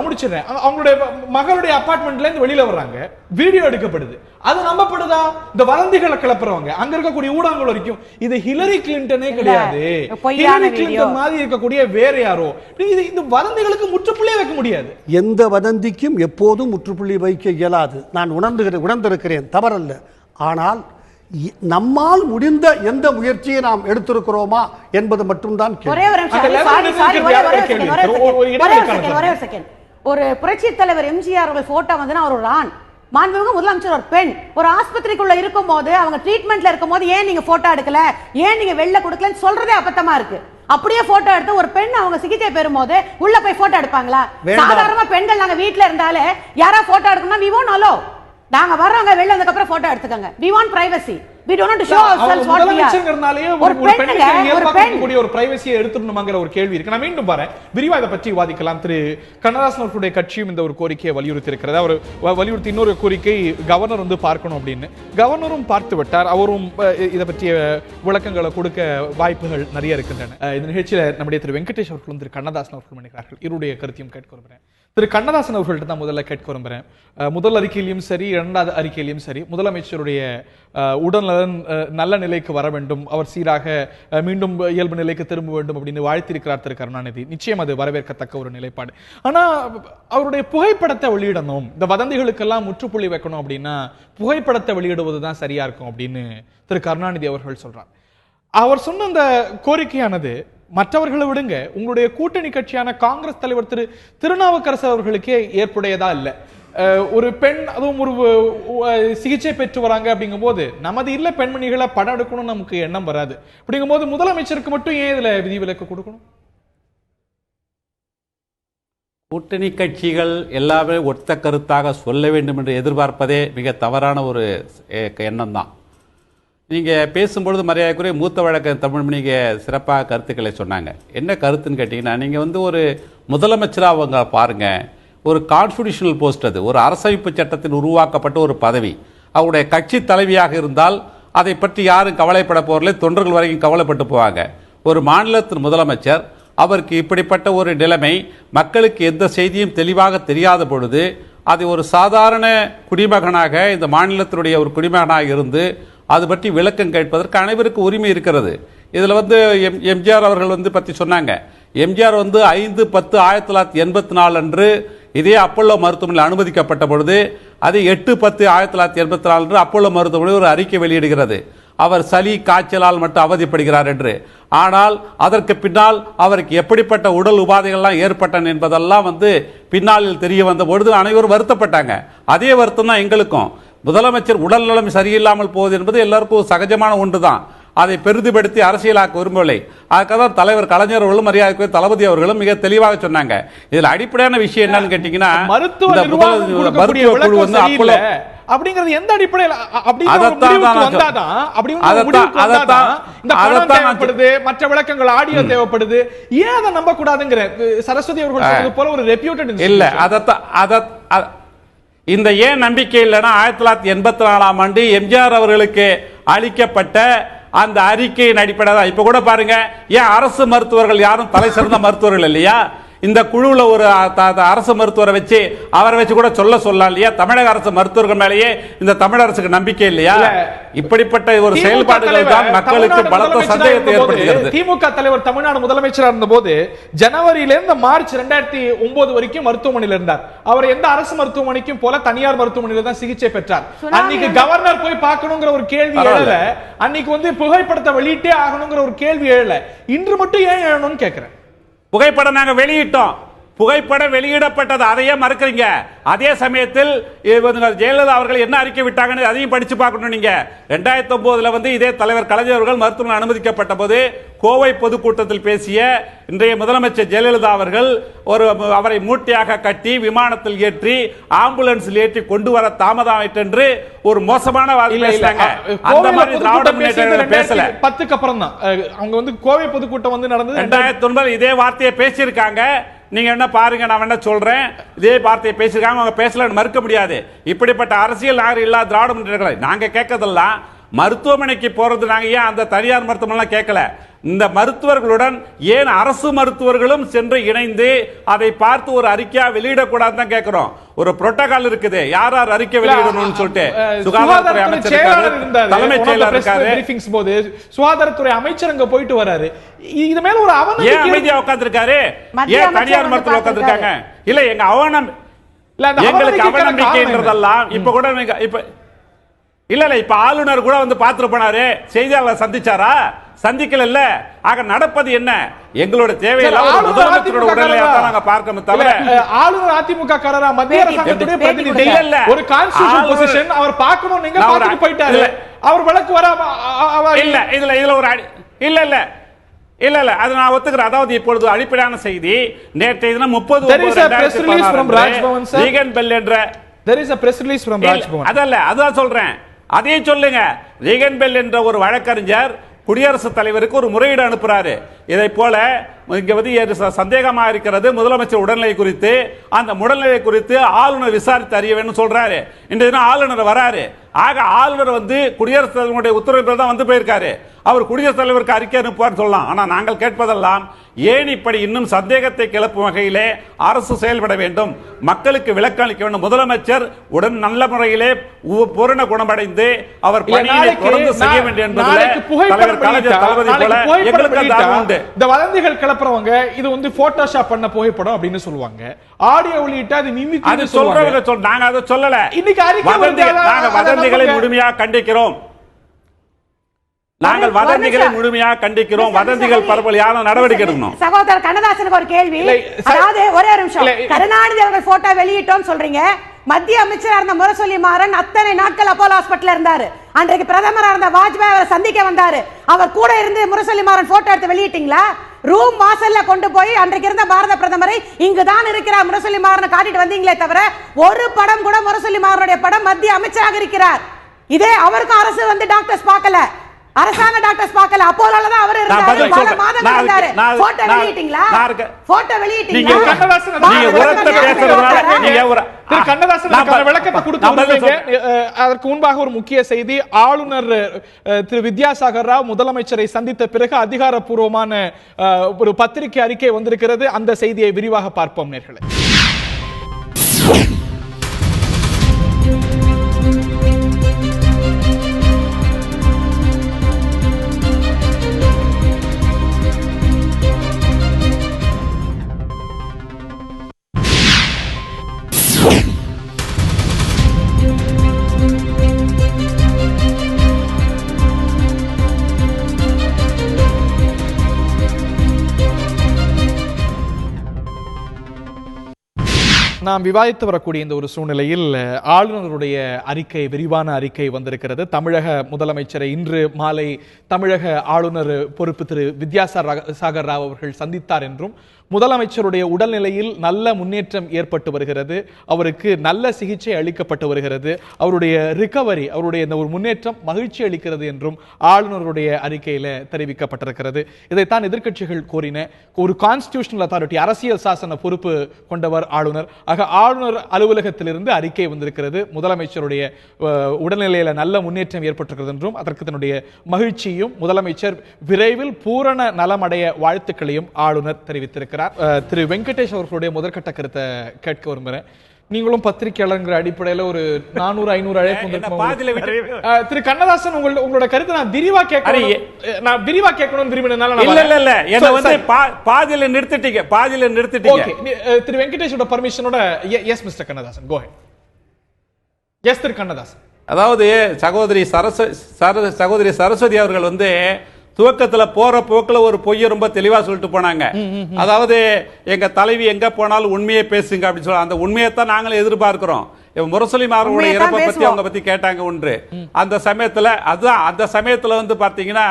அவங்களுடைய மகளுடைய அபார்ட்மெண்ட்ல இருந்து வெளியில வர்றாங்க, வீடியோ எடுக்கப்படுது. அது நம்பப்படுதா? இந்த வதந்திகளை கிளப்புறவங்க அங்க இருக்கக்கூடிய ஊடகங்கள் வரைக்கும் இது ஹிலரி கிளின்டனே கிடையாது, ஹிலரி கிளின்டன் மாதிரி இருக்கக்கூடிய வேற யாரோ. இந்த வதந்திகளுக்கு முற்றுப்புள்ளி வைக்க முடியாது. எந்த வதந்திக்கும் எப்போதும் முற்றுப்புள்ளி வைக்க இயலாது. நான் உணர்ந்திருக்கிறேன், தவறல்ல. ஆனால் நம்மால் முடிந்த எந்த முயற்சியை நாம் எடுத்திருக்கிறோமா என்பது மட்டும்தான். ஒரு புரட்சி தலைவர் எம்ஜிஆர் அவர்கள் போட்டோ வந்து அவர் ஒரு ஆண், மாண்புமிகு முதலமைச்சர் ஒரு பெண், ஒரு ஆஸ்பத்திரிக்குள்ள இருக்கும் போது அவங்க ட்ரீட்மெண்ட்ல இருக்கும் போது ஏன் நீங்க போட்டோ எடுக்கல, ஏன் நீங்க வெளில கொடுக்கலன்னு சொல்றதே அபத்தமா இருக்கு. அப்படியே போட்டோ எடுத்து ஒரு பெண் அவங்க சிகிச்சை பெறும் போது உள்ள போய் போட்டோ எடுப்பாங்களா? சாதாரணமா பெண்கள் நாங்க வீட்டுல இருந்தாலே யாரா போட்டோ எடுக்கணும்னா we won't allow. நாங்க வர்றவங்க வெளில வந்ததுக்கு அப்புறம் போட்டோ எடுத்துக்கங்க. We want privacy. We don't want to show ourselves what we are. ஒரு பெண்ணுக்கு இயல்பாகக்கூடிய ஒரு பிரைவசியை எடுத்துடணுமாங்கிற ஒரு கேள்வி இருக்கு. நான் மீண்டும் பாறேன், விரிவா இதை பற்றி விவாதிக்கலாம். திரு கண்ணதாசன் அவர்களுடைய கட்சியும் இந்த ஒரு கோரிக்கையை வலியுறுத்தி இருக்கிறது. அவர் வலியுறுத்தி இன்னொரு கோரிக்கை கவர்னர் வந்து பார்க்கணும் அப்படின்னு. கவர்னரும் பார்த்து விட்டார். அவரும் இதை பற்றிய விளக்கங்களை கொடுக்க வாய்ப்புகள் நிறைய இருக்கின்றன. இந்த நிகழ்ச்சியில நம்முடைய திரு வெங்கடேஷ் அவர்களும் திரு கண்ணதாசன் அவர்கள் நினைக்கிறார்கள். இவருடைய கருத்தையும் கேட்க விரும்புகிறேன். திரு கண்ணதாசன் அவர்கள்ட்ட தான் முதல்ல கேட்க விரும்புகிறேன். முதல் அறிக்கையிலும் சரி, இரண்டாவது அறிக்கையிலும் சரி, முதலமைச்சருடைய உடல்நலன் நல்ல நிலைக்கு வர வேண்டும், அவர் சீராக மீண்டும் இயல்பு நிலைக்கு திரும்ப வேண்டும் அப்படின்னு வாழ்த்திருக்கிறார் திரு கருணாநிதி. நிச்சயம் அது வரவேற்கத்தக்க ஒரு நிலைப்பாடு. ஆனா அவருடைய புகைப்படத்தை வெளியிடணும், இந்த வதந்திகளுக்கெல்லாம் முற்றுப்புள்ளி வைக்கணும் அப்படின்னா புகைப்படத்தை வெளியிடுவதுதான் சரியா இருக்கும் அப்படின்னு திரு கருணாநிதி அவர்கள் சொல்றார். அவர் சொன்ன அந்த கோரிக்கையானது மற்றவர்களை விடுங்க, உங்களுடைய கூட்டணி கட்சியான காங்கிரஸ் தலைவர் திரு திருநாவுக்கரசர் அவர்களுக்கே ஏற்புடையதா இல்ல. ஒரு பெண், அதுவும் ஒரு சிகிச்சை பெற்று வராங்க அப்படிங்கும் போது நமது இல்ல பெண்மணிகளை படம் எடுக்கணும் நமக்கு எண்ணம் வராது. அப்படிங்கும் போது முதலமைச்சருக்கு மட்டும் ஏன் இதுல விதிவிலக்கு கொடுக்கணும்? கூட்டணி கட்சிகள் எல்லாமே ஒத்த கருத்தாக சொல்ல வேண்டும் என்று எதிர்பார்ப்பதே மிக தவறான ஒரு எண்ணம் தான். நீங்கள் பேசும்பொழுது மரியாதைக்குரிய மூத்த வழக்கறிஞர் தமிழ்மணிக்கு சிறப்பாக கருத்துக்களை சொன்னாங்க. என்ன கருத்துன்னு கேட்டிங்கன்னா, நீங்கள் வந்து ஒரு முதலமைச்சராக அவங்க பாருங்கள், ஒரு கான்ஸ்டிடியூஷனல் போஸ்ட், அது ஒரு அரசமைப்பு சட்டத்தில் உருவாக்கப்பட்ட ஒரு பதவி. அவருடைய கட்சி தலைவியாக இருந்தால் அதை பற்றி யாரும் கவலைப்பட போகிறதில்லை, தொண்டர்கள் வரைக்கும் கவலைப்பட்டு போவாங்க. ஒரு மாநிலத்தின் முதலமைச்சர், அவருக்கு இப்படிப்பட்ட ஒரு நிலைமை, மக்களுக்கு எந்த செய்தியும் தெளிவாக தெரியாத பொழுது அதை ஒரு சாதாரண குடிமகனாக, இந்த மாநிலத்தினுடைய ஒரு குடிமகனாக இருந்து அது பற்றி விளக்கம் கேட்பதற்கு அனைவருக்கு உரிமை இருக்கிறது. இதில் வந்து எம்ஜிஆர் அவர்கள் வந்து பற்றி சொன்னாங்க. எம்ஜிஆர் வந்து 5/10/1984 அன்று இதே அப்பல்லோ மருத்துவமனையில் அனுமதிக்கப்பட்ட பொழுது, அது 8/10/1984 அன்று அப்பல்லோ மருத்துவமனை ஒரு அறிக்கை வெளியிடுகிறது. அவர் சளி காய்ச்சலால் மட்டும் அவதிப்படுகிறார் என்று. ஆனால் அதற்கு பின்னால் அவருக்கு எப்படிப்பட்ட உடல் உபாதைகள்லாம் ஏற்பட்டன என்பதெல்லாம் பின்னாளில் தெரிய வந்த பொழுது அனைவரும் வருத்தப்பட்டாங்க. அதே வருத்தம் தான் எங்களுக்கும். முதலமைச்சர் உடல் நலம் சரியில்லாமல் போவது என்பது எல்லாருக்கும் சகஜமான ஒன்றுதான். அதை பெரிதுபடுத்தி அரசியலாக்க விரும்பவில்லை. அதுக்காக தான் தலைவர் கலைஞர் அவர்களும் மரியாதைக்குரிய தளபதி அவர்களும் மிக தெளிவாக சொன்னாங்க. இதுல அடிப்படையான விஷயம் என்னன்னு கேட்டீங்கன்னா, மருத்துவ குழு அப்படிங்கிறது எந்த அடிப்படையில் தேவைப்படுது, மற்ற விளக்கங்கள் ஆடியோ தேவைப்படுது, ஏன் அதை நம்ப கூடாதுங்கிற சரஸ்வதி அவர்கள் சொன்னது போல ஒரு ரெப்யூட்டட் இல்ல. இந்த ஏன் நம்பிக்கை இல்லைன்னா 1984ஆம் ஆண்டு எம்ஜிஆர் அவர்களுக்கு அளிக்கப்பட்ட அந்த அறிக்கையின் அடிப்படையில் தான். இப்ப கூட பாருங்க, ஏன் அரசு மருத்துவர்கள் யாரும் தலை சிறந்த மருத்துவர்கள் இல்லையா? இந்த குழுவில் ஒரு அரசு மருத்துவரை வச்சு அவரை வச்சு கூட சொல்லலாம் இல்லையா? தமிழக அரசு மருத்துவர்கள் மேலேயே இந்த தமிழ் அரசுக்கு நம்பிக்கை இல்லையா? இப்படிப்பட்ட ஒரு செயல்பாடுகள் தான் மக்களுக்கு பலத்த சந்தேகத்தை ஏற்படுத்துகிறது. திமுக தலைவர் தமிழ்நாடு முதலமைச்சராக இருந்த போது ஜனவரியிலிருந்து மார்ச் 2009 வரைக்கும் மருத்துவமனையில் இருந்தார். அவர் எந்த அரசு மருத்துவமனைக்கும் போல தனியார் மருத்துவமனையில் தான் சிகிச்சை பெற்றார். அன்னைக்கு கவர்னர் போய் பார்க்கணுங்கிற ஒரு கேள்வி எழல. அன்னைக்கு புகைப்படத்தை வெளியிட்டே ஆகணுங்கிற ஒரு கேள்வி எழல. இன்று மட்டும் ஏன் எழணும்னு கேட்கிறேன். புகைப்படம் நாங்க வெளியிட்டோம். புகைப்படம் வெளியிடப்பட்டது, அதையே மறுக்கிறீங்க. அதே சமயத்தில் ஜெயலலிதா அவர்கள் என்ன அறிக்கை விட்டாங்கன்னு அதையும் படிச்சு பார்க்கணும். நீங்க 2009 இதே தலைவர் கலைஞர் அவர்கள் மருத்துவமனை அனுமதிக்கப்பட்ட போது கோவை பொதுக்கூட்டத்தில் பேசிய இன்றைய முதலமைச்சர் ஜெயலலிதா அவர்கள் அவரை மூட்டையாக கட்டி விமானத்தில் ஏற்றி ஆம்புலன்ஸில் ஏற்றி கொண்டு வர தாமதம் என்று ஒரு மோசமான வார்த்தை பேசுறாங்க. அந்த மாதிரி திராவிட முன்னேற்ற பேசல. 10க்கு அப்புறம் தான் அவங்க கோவை பொதுக்கூட்டம் நடந்தது. 2009 இதே வார்த்தையை பேசியிருக்காங்க. நீங்க என்ன பாருங்க, நான் என்ன சொல்றேன், இதே வார்த்தையை பேசிருக்காங்க. அவங்க பேசலன்னு மறுக்க முடியாது. இப்படிப்பட்ட அரசியல் நாகரிகம் இல்லாத திராவிட முன்னேற்றங்களை நாங்க கேட்கறதெல்லாம் மருத்துவமனைக்கு போறது. நாங்க ஏன் அந்த தனியார் மருத்துவமனை கேட்கல. இந்த மருத்துவர்களுடன் ஏன் அரசு மருத்துவர்களும் சென்று இணைந்து அதை பார்த்து ஒரு அறிக்கையா வெளியிடக்கூடாது தான் கேட்கிறோம். ஒரு புரோட்டோகால் இருக்குது, யார் யார் அறிக்கை வெளியிடணும்னு சொல்லிட்டு. சுகாதாரத்துறை அமைச்சர் தலைமைச் செயலர் இருக்காரு. போது சுகாதாரத்துறை அமைச்சர் அங்க போயிட்டு வராரு. இது மேல ஒரு அவநம்பிக்கை. ஏன் அமைதியா உட்கார்ந்திருக்காரு? ஏன் தனியார் மருத்துவர் உட்கார்ந்திருக்காங்க? இல்ல எங்க எங்களுக்கு அவநம்பிக்கைன்றதெல்லாம் இப்ப கூட இப்ப இல்ல இப்ப ஆளுநர் கூட பார்த்துட்டு போனாரு. செய்தியாளர் சந்திச்சாரா? சந்திக்கல. இல்ல. ஆக நடப்பது என்ன? எங்களோட தேவையெல்லாம் முதலமைச்சரோட உடல்நிலையை தான் நாங்க பார்க்கணும் தவிர ஆளுநர் அதிமுக காரரா மத்திய அரசாங்கத்துடைய பிரதிநிதி இல்ல. ஒரு கான்ஸ்டிடியூஷனல் பொசிஷன் அவர் பார்க்கணும். நீங்க பார்த்துட்டு போயிட்டாரு. அவர் வழக்கு வர இல்ல. இதுல ஒரு இல்ல இல்ல இல்ல இல்ல அது நான் ஒத்துக்கிறேன். அதாவது இப்பொழுது அடிப்படையான செய்தி நேற்றைய தினம் 30 ரீகன் பெல் என்ற அதான் சொல்றேன். அதே சொல்லுங்க. ரீகன் பெல் என்ற ஒரு வழக்கறிஞர் குடியரசுத் தலைவருக்கு ஒரு முறையீடு அனுப்புறாரு. இதை போல இங்க சந்தேகமா இருக்கிறது முதலமைச்சர் உடல்நிலை குறித்து. அந்த உடல்நிலை குறித்து ஆளுநர் விசாரித்து அறிய வேண்டும் சொல்றாரு. இன்றைய தினம் ஆளுநர் வராரு. ஆக ஆளுநர் குடியரசுத் தலைவருடைய உத்தரவு தான் போயிருக்காரு. அவர் குடியரசுத் தலைவருக்கு அறிக்கை அனுப்புவார் சொல்லலாம். ஆனா நாங்கள் கேட்பதெல்லாம் ஏன் இப்படி இன்னும் சந்தேகத்தை கிளப்பும் வகையிலே அரசு செயல்பட வேண்டும், மக்களுக்கு விளக்கம் அளிக்க வேண்டும். முதலமைச்சர் உடன் நல்ல முறையிலே பூரண குணமடைந்து அவர் பணியை தொடர்ந்து செய்ய வேண்டும் என்பதில் தலைவர் கலைஞர் தளபதி போல எங்களுக்கு உண்டு. இந்த வதந்திகள் கிளப்புறவங்க இது போட்டோஷாப் பண்ண புகைப்படம் அப்படின்னு சொல்லுவாங்க. ஆடியோ வெளியிட்டா அது மிமிக்ரி அது சொல்றவங்க நாங்க அதை சொல்லல. இன்னைக்கு வதந்திகளை முழுமையாக கண்டிக்கிறோம். நாங்கள் வதந்திகளை முழுமையாக கண்டிக்கிறோம். வதந்திகள் பரவலான நடவடிக்கை எடுக்கணும். சகோதரர் கண்ணதாசனுக்கு ஒரு கேள்வி. அதாவது ஒரே ஒரு நிமிஷம். கருணாநிதி அவர்கள் போட்டோ வெளியிட்டோம் சொல்றீங்க. மத்திய அமைச்சரா இருந்த முரசொலி மாறன் அத்தனை நாட்கள் அப்போலோ ஹாஸ்பிட்டல் இருந்தாரு. அன்றைக்கு பிரதமரா இருந்த வாஜ்பாய் அவரை சந்திக்க வந்தாரு. அவர் கூட இருந்து முரசொலி மாறன் போட்டோ எடுத்து வெளியிட்டீங்களா? ரூம் வாசல்ல கொண்டு போய் அன்றைக்கு இருந்த பாரத பிரதமரை இங்குதான் இருக்கிறார் முரசொலி மாறனை காட்டிட்டு வந்தீங்களே தவிர ஒரு படம் கூட முரசொலி மாறனுடைய படம் மத்திய அமைச்சராக இருக்கிறார். இதே அவருக்கும் அரசு டாக்டர்ஸ் பார்க்கல, அரசாங்க டாக்டர்ஸ் பார்க்கல. அப்போலோல தான் அவர் இருந்தாரு. பல மாதங்கள் இருந்தாரு. போட்டோ வெளியிட்டீங்களா? போட்டோ வெளியிட்டீங்களா? நீங்க உரத்த பேசுறதுனால நீங்க கண்ணதாசன் விளக்கத்தை கொடுக்க. அதற்கு முன்பாக ஒரு முக்கிய செய்தி. ஆளுநர் திரு வித்யாசாகர் ராவ் முதலமைச்சரை சந்தித்த பிறகு அதிகாரப்பூர்வமான ஒரு பத்திரிகை அறிக்கை வந்திருக்கிறது. அந்த செய்தியை விரிவாக பார்ப்போம் நேர்களே. நாம் விவாதித்து வரக்கூடிய இந்த ஒரு சூழ்நிலையில் ஆளுநருடைய அறிக்கை, விரிவான அறிக்கை வந்திருக்கிறது. தமிழக முதலமைச்சரை இன்று மாலை தமிழக ஆளுநர் பொறுப்பு திரு வித்யாசாகர் ராவ் அவர்கள் சந்தித்தார் என்றும், முதலமைச்சருடைய உடல்நிலையில் நல்ல முன்னேற்றம் ஏற்பட்டு வருகிறது, அவருக்கு நல்ல சிகிச்சை அளிக்கப்பட்டு வருகிறது, அவருடைய ரிகவரி, அவருடைய இந்த ஒரு முன்னேற்றம் மகிழ்ச்சி அளிக்கிறது என்றும் ஆளுநருடைய அறிக்கையில தெரிவிக்கப்பட்டிருக்கிறது. இதைத்தான் எதிர்க்கட்சிகள் கோரின. ஒரு கான்ஸ்டிடியூஷனல் அத்தாரிட்டி, அரசியல் சாசன பொறுப்பு கொண்டவர் ஆளுநர். ஆக ஆளுநர் அலுவலகத்திலிருந்து அறிக்கை வந்திருக்கிறது, முதலமைச்சருடைய உடல்நிலையில நல்ல முன்னேற்றம் ஏற்பட்டிருக்கிறது என்றும், அதற்கு தன்னுடைய மகிழ்ச்சியும், முதலமைச்சர் விரைவில் பூரண நலமடைய வாழ்த்துக்களையும் ஆளுநர் தெரிவித்திருக்கிறார். திரு வெங்கடேஷ் அவர்களுடைய முதற்கட்ட கருத்தை கேட்க விரும்புகிறேன். நீங்களும் பத்திரிகையாளர் அடிப்படையில் ஒரு 400-500 அழைப்பு. திரு கண்ணதாசன், உங்களோட கருத்தை நான் விரிவா கேட்கணும் விரும்பினதுனால பாதியில நிறுத்திட்டீங்க. திரு வெங்கடேஷோட பர்மிஷனோட எஸ் மிஸ்டர் கண்ணதாசன், கோ ஹெட். எஸ் திரு கண்ணதாசன். அதாவது சகோதரி சரஸ்வதி அவர்கள் துவக்கத்துல போற போக்குல ஒரு பொய்ய ரொம்ப தெளிவா சொல்லிட்டு போனாங்க. அதாவது எங்க தலைவி எங்க போனாலும் உண்மையை பேசுங்க அப்படின்னு சொல்ல, அந்த உண்மையைத்தான் நாங்களும் எதிர்பார்க்கிறோம். முரசொலிம் அவர்களுடைய இறப்பை பத்தி அவங்க பத்தி கேட்டாங்க ஒன்று. அந்த சமயத்துல பாத்தீங்கன்னா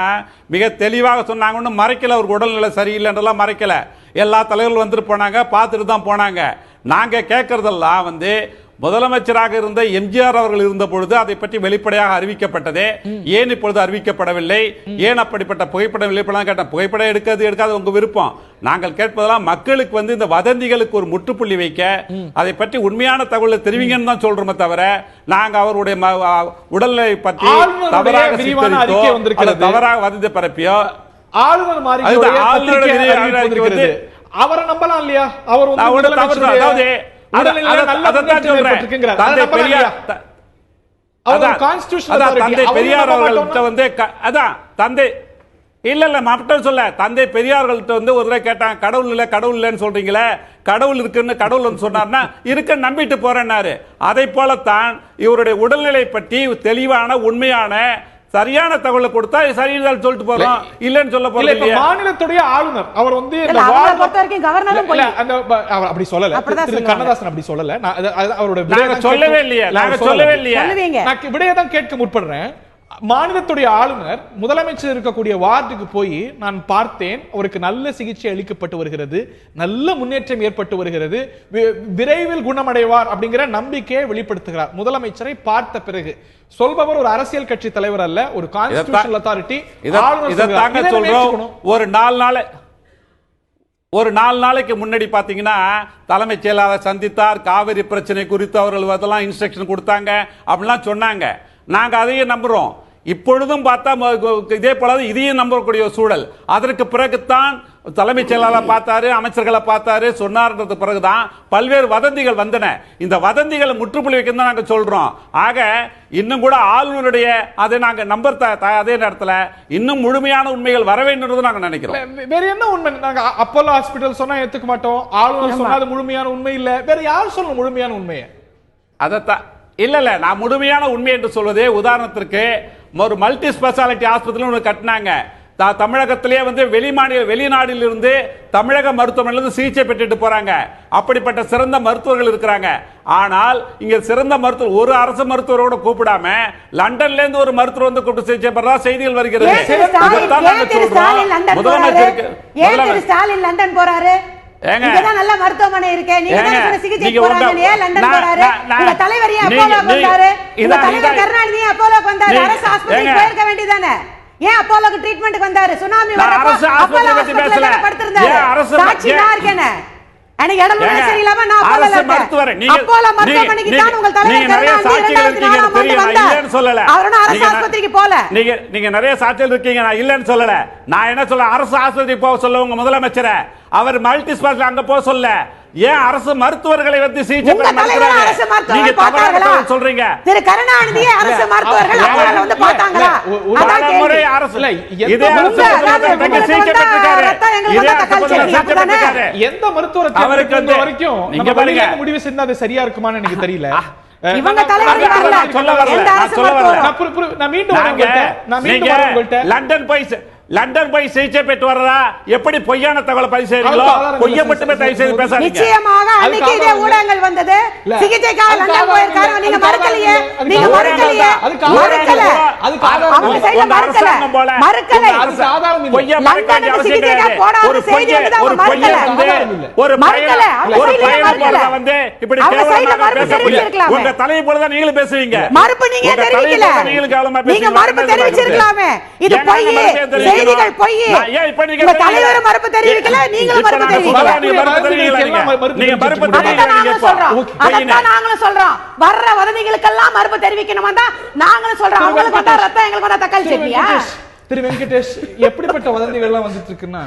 மிக தெளிவாக சொன்னாங்க, ஒன்றும் மறைக்கல, அவருக்கு உடல்நிலை சரியில்லைன்றெல்லாம் மறைக்கல. எல்லா தலைவர்களும் வந்துட்டு போனாங்க, பார்த்துட்டு தான் போனாங்க. நாங்க கேட்கறதெல்லாம் முதலமைச்சராக இருந்த எம்ஜிஆர் அவர்கள் இருந்த பொழுது அதை பற்றி வெளிப்படையாக அறிவிக்கப்பட்டதே, ஏன் இப்பொழுது அறிவிக்கப்படவில்லை, ஏன் அப்படிப்பட்ட புகைப்படம் வெளிப்படம் கேட்ட, புகைப்படம் எடுக்காது உங்க விருப்பம். நாங்கள் கேட்பதெல்லாம் மக்களுக்கு இந்த வதந்திகளுக்கு ஒரு முற்றுப்புள்ளி வைக்க, அதை பற்றி உண்மையான தகவலை தெரிவிங்கன்னு தான் சொல்றோமே தவிர, நாங்க அவருடைய உடல்நிலை பற்றி தவறாக சித்தரித்தோ தவறாக வதந்தி பரப்பியோ ஆளுநர் அவரை நம்பலாம் இல்லையா? அவர் தந்தை பெரியார்கள்ட்ட ஒரு தடவை கேட்டாங்க, கடவுள் இல்லைன்னு சொல்றீங்களே, கடவுள் இருக்குன்னு கடவுள் சொன்னார்னா இருக்குன்னு நம்பிட்டு போறேன்னாரு. அதை போலத்தான் இவருடைய உடல்நிலை பற்றி தெளிவான உண்மையான சரியான தகவலை கொடுத்தா சரிதான் சொல்லிட்டு போறோம், இல்லன்னு சொல்ல போறோம். மாநிலத்துடைய ஆளுநர் அவர் அப்படி சொல்லல, கண்ணதாசன் அப்படி சொல்லல, அவரோட சொல்லவே இல்லையே, விடையதான் கேட்க முற்படுறேன். மாநிலத்துடைய ஆளுநர் முதலமைச்சர் இருக்கக்கூடிய வார்டுக்கு போய் நான் பார்த்தேன், அவருக்கு நல்ல சிகிச்சை அளிக்கப்பட்டு வருகிறது, நல்ல முன்னேற்றம் ஏற்பட்டு வருகிறது, விரைவில் குணமடைவார் அப்படிங்கிற நம்பிக்கையை வெளிப்படுத்துகிறார். முதலமைச்சரை பார்த்த பிறகு சொல்பவர் ஒரு அரசியல் கட்சி தலைவர் அல்ல, ஒரு கான்ஸ்டிடியூஷனல் அத்தாரிட்டி. ஒரு 4 நாளைக்கு முன்னாடி பாத்தீங்கன்னா தலைமைச் செயலாளர் சந்தித்தார், காவிரி பிரச்சனை குறித்து அவர்கள் அதெல்லாம் இன்ஸ்ட்ரக்ஷன் கொடுத்தாங்க அப்படிலாம் சொன்னாங்க. நாங்க அதையும் நம்புறோம். இப்பொழுதும் பார்த்தா இதே போல இதையும் நம்பக்கூடிய சூழல். அதற்கு பிறகுதான் தலைமைச் செயலாளர் பார்த்தாரு, அமைச்சர்களை பார்த்தாரு, சொன்னார்ன்றது பிறகுதான் பல்வேறு வதந்திகள் வந்தன. இந்த வதந்திகளை முற்றுப்புள்ளி வைக்க தான் நாங்க சொல்றோம். ஆக இன்னும் கூட ஆளுநருடைய அதை நாங்க அதே நேரத்தில் இன்னும் முழுமையான உண்மைகள் வர வேண்டும் நாங்க நினைக்கிறோம். வேற என்ன உண்மை? நாங்க அப்போலோ ஹாஸ்பிட்டல் சொன்னா ஏத்துக்க மாட்டோம், ஆளுநர் சொன்னா அது முழுமையான உண்மை இல்ல, வேற யார் சொல்லணும் முழுமையான உண்மையை? அதத்தான் இல்ல நான் முழுமையான உண்மை என்று சொல்வதே, உதாரணத்திற்கு ஒரு மல்டி ஸ்பெஷாலிட்டி ஆஸ்பத்திரி ஒன்று கட்டினாங்க. தமிழகத்திலேயே வெளிநாட்டில் இருந்து தமிழக மருத்துவமனையில் சிகிச்சை பெற்றுட்டு போறாங்க. அப்படிப்பட்ட சிறந்த மருத்துவர்கள் இருக்கிறாங்க. ஆனால் இங்க சிறந்த மருத்துவர் ஒரு அரசு மருத்துவரோட கூப்பிடாம லண்டன்ல இருந்து ஒரு மருத்துவர் கூப்பிட்டு சிகிச்சை பெறதா செய்திகள் வருகிறது. முதலமைச்சர் லண்டன் போறாரு, நல்ல மருத்துவமனை இருக்கு, நீங்க சிகிச்சை போறாங்க, லண்டன் போறாரு, உங்க தலைவர் அப்போலோ வந்தாரு, உங்க தலைவர் கருணாநிதி அப்போலோ வந்தாரு, அரசு ஆஸ்பத்திரிக்கு போயிருக்க வேண்டியதானே, ஏன் அப்போலோக்கு ட்ரீட்மென்ட் வந்தாரு? சுனாமி வரப்போ அப்போலோ ஹாஸ்பிடல்ல படுத்திருந்தாரு, சாட்சி நான் இருக்கேன். எனக்கு இடம் சரியில்லாம நான் அப்போலோ மருத்துவமனைக்கு தான் உங்க தலைவர் கருணாநிதி வந்தாரு, அவரோட அரசு ஆஸ்பத்திரிக்கு போல. நீங்க நிறைய சாட்சிகள் இருக்கீங்க, நான் இல்லன்னு சொல்லல. நான் என்ன சொல்ல, அரசு ஆஸ்பத்திரிக்கு போக சொல்ல உங்க முதலமைச்சரை, அவர் மல்டி ஸ்பெஷாலிட்டி அங்க போக சொல்ல. ஏன் அரசு மருத்துவர்களை சிகிச்சை சொல்றீங்க? திரு கருணாநிதி அரசு மருத்துவர்கள் வந்து பார்த்தாங்களா? எந்த மருத்துவரை வரைக்கும் நீங்க முடிவு செஞ்சா அது சரியா இருக்குமான்னு எனக்கு தெரியல. இவங்க தலைவர் வரல, சொல்ல வரல, நான் மீண்டும் உங்கள்ட்ட லண்டன் போய் லண்டன் போய் சிகிச்சை பெற்று வர்றதா எப்படி பொய்யான தகவலை பதிவு செய்றீங்களோ பொய்யை மட்டுமே தயவு செய்து பேசாதீங்க. நிச்சயமாக அன்னைக்கு இதே ஊடகங்கள் வந்தது. சிகிச்சைக்காக லண்டன் போயிருக்காரு. நீங்க மறுக்கலையே. நீங்க மறுக்கலையே. மறுக்கல. அவங்க சைடுல மறுக்கல. மறுக்கல. பொய்யா மறுக்காத அவசியம் கிடையாது. ஒரு பொய்யை ஒரு பொய்யை ஒரு மறுக்கல. ஒரு பையனை வந்து இப்படி கேவலமா பேச உங்க தலையை போல தான் நீங்களும் பேசுவீங்க. மறுப்பு நீங்க தெரிவிக்கல. நீங்க மறுப்பு தெரிவிச்சிருக்கலாமே. இது பொய். செய்திகள் பொய். உங்க தலைவர் மறுப்பு தெரிவிக்கல. நீங்களும் மறுப்பு தெரிவிக்கல. நீங்க மறுப்பு தெரிவிக்கல. அதான் நாங்களும் சொல்றோம். வர்ற வதந்திகளுக்கெல்லாம் மறுப்பு தெரிவிக்கணுமா தான் நாங்களும் சொல்றோம். அவங்களுக்கு வந்தா ரத்தம், எங்களுக்கு வந்தா தக்காளி சட்னியா? திரு வெங்கடேஷ், எப்படிப்பட்ட வதந்திகள் எல்லாம் வந்துட்டு இருக்குன்னா,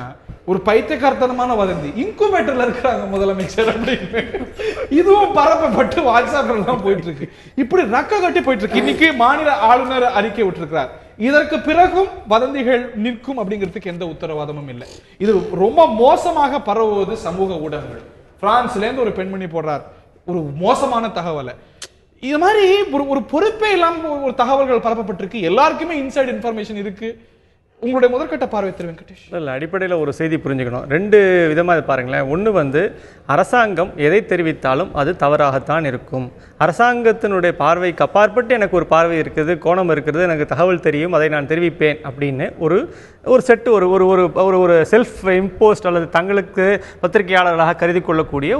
ஒரு பைத்தியக்காரத்தனமான வதந்தி, இன்குபேட்டர்ல இருக்கிறாங்க முதலமைச்சர் அப்படின்னு இதுவும் பரப்பப்பட்டு வாட்ஸ்அப்ல எல்லாம் போயிட்டு இருக்கு. இப்படி ரக்க கட்டி போயிட்டு இருக்கு. இன்னைக்கு மாநில ஆளுநர் அறிக்கை விட்டிருக்கிறார். இதற்கு பிறகும் வதந்திகள் நிற்கும் அப்படிங்கிறதுக்கு எந்த உத்தரவாதமும் இல்லை. இது ரொம்ப மோசமாக பரவுவது சமூக ஊடகங்கள். பிரான்ஸ்ல இருந்து ஒரு பெண்மணி போடுறார் ஒரு மோசமான தகவலை. இது மாதிரி ஒரு பொறுப்பே இல்லாம ஒரு தகவல்கள் பரப்பப்பட்டிருக்கு. எல்லாருக்குமே இன்சைட் இன்ஃபர்மேஷன் இருக்கு. உங்களுடைய முதற்கட்ட பார்வை திரு வெங்கடேஷ். இல்லை, அடிப்படையில் ஒரு செய்தி புரிஞ்சுக்கணும். ரெண்டு விதமாக பாருங்களேன். ஒன்று வந்து அரசாங்கம் எதை தெரிவித்தாலும் அது தவறாகத்தான் இருக்கும். அரசாங்கத்தினுடைய பார்வைக்கு அப்பாற்பட்டு எனக்கு ஒரு பார்வை இருக்குது, கோணம் இருக்கிறது, எனக்கு தகவல் தெரியும், அதை நான் தெரிவிப்பேன் அப்படின்னு ஒரு செட்டு ஒரு ஒரு ஒரு ஒரு செல்ஃப் இம்போஸ்ட் அல்லது தங்களுக்கு பத்திரிகையாளர்களாக கருதி கொள்ளக்கூடிய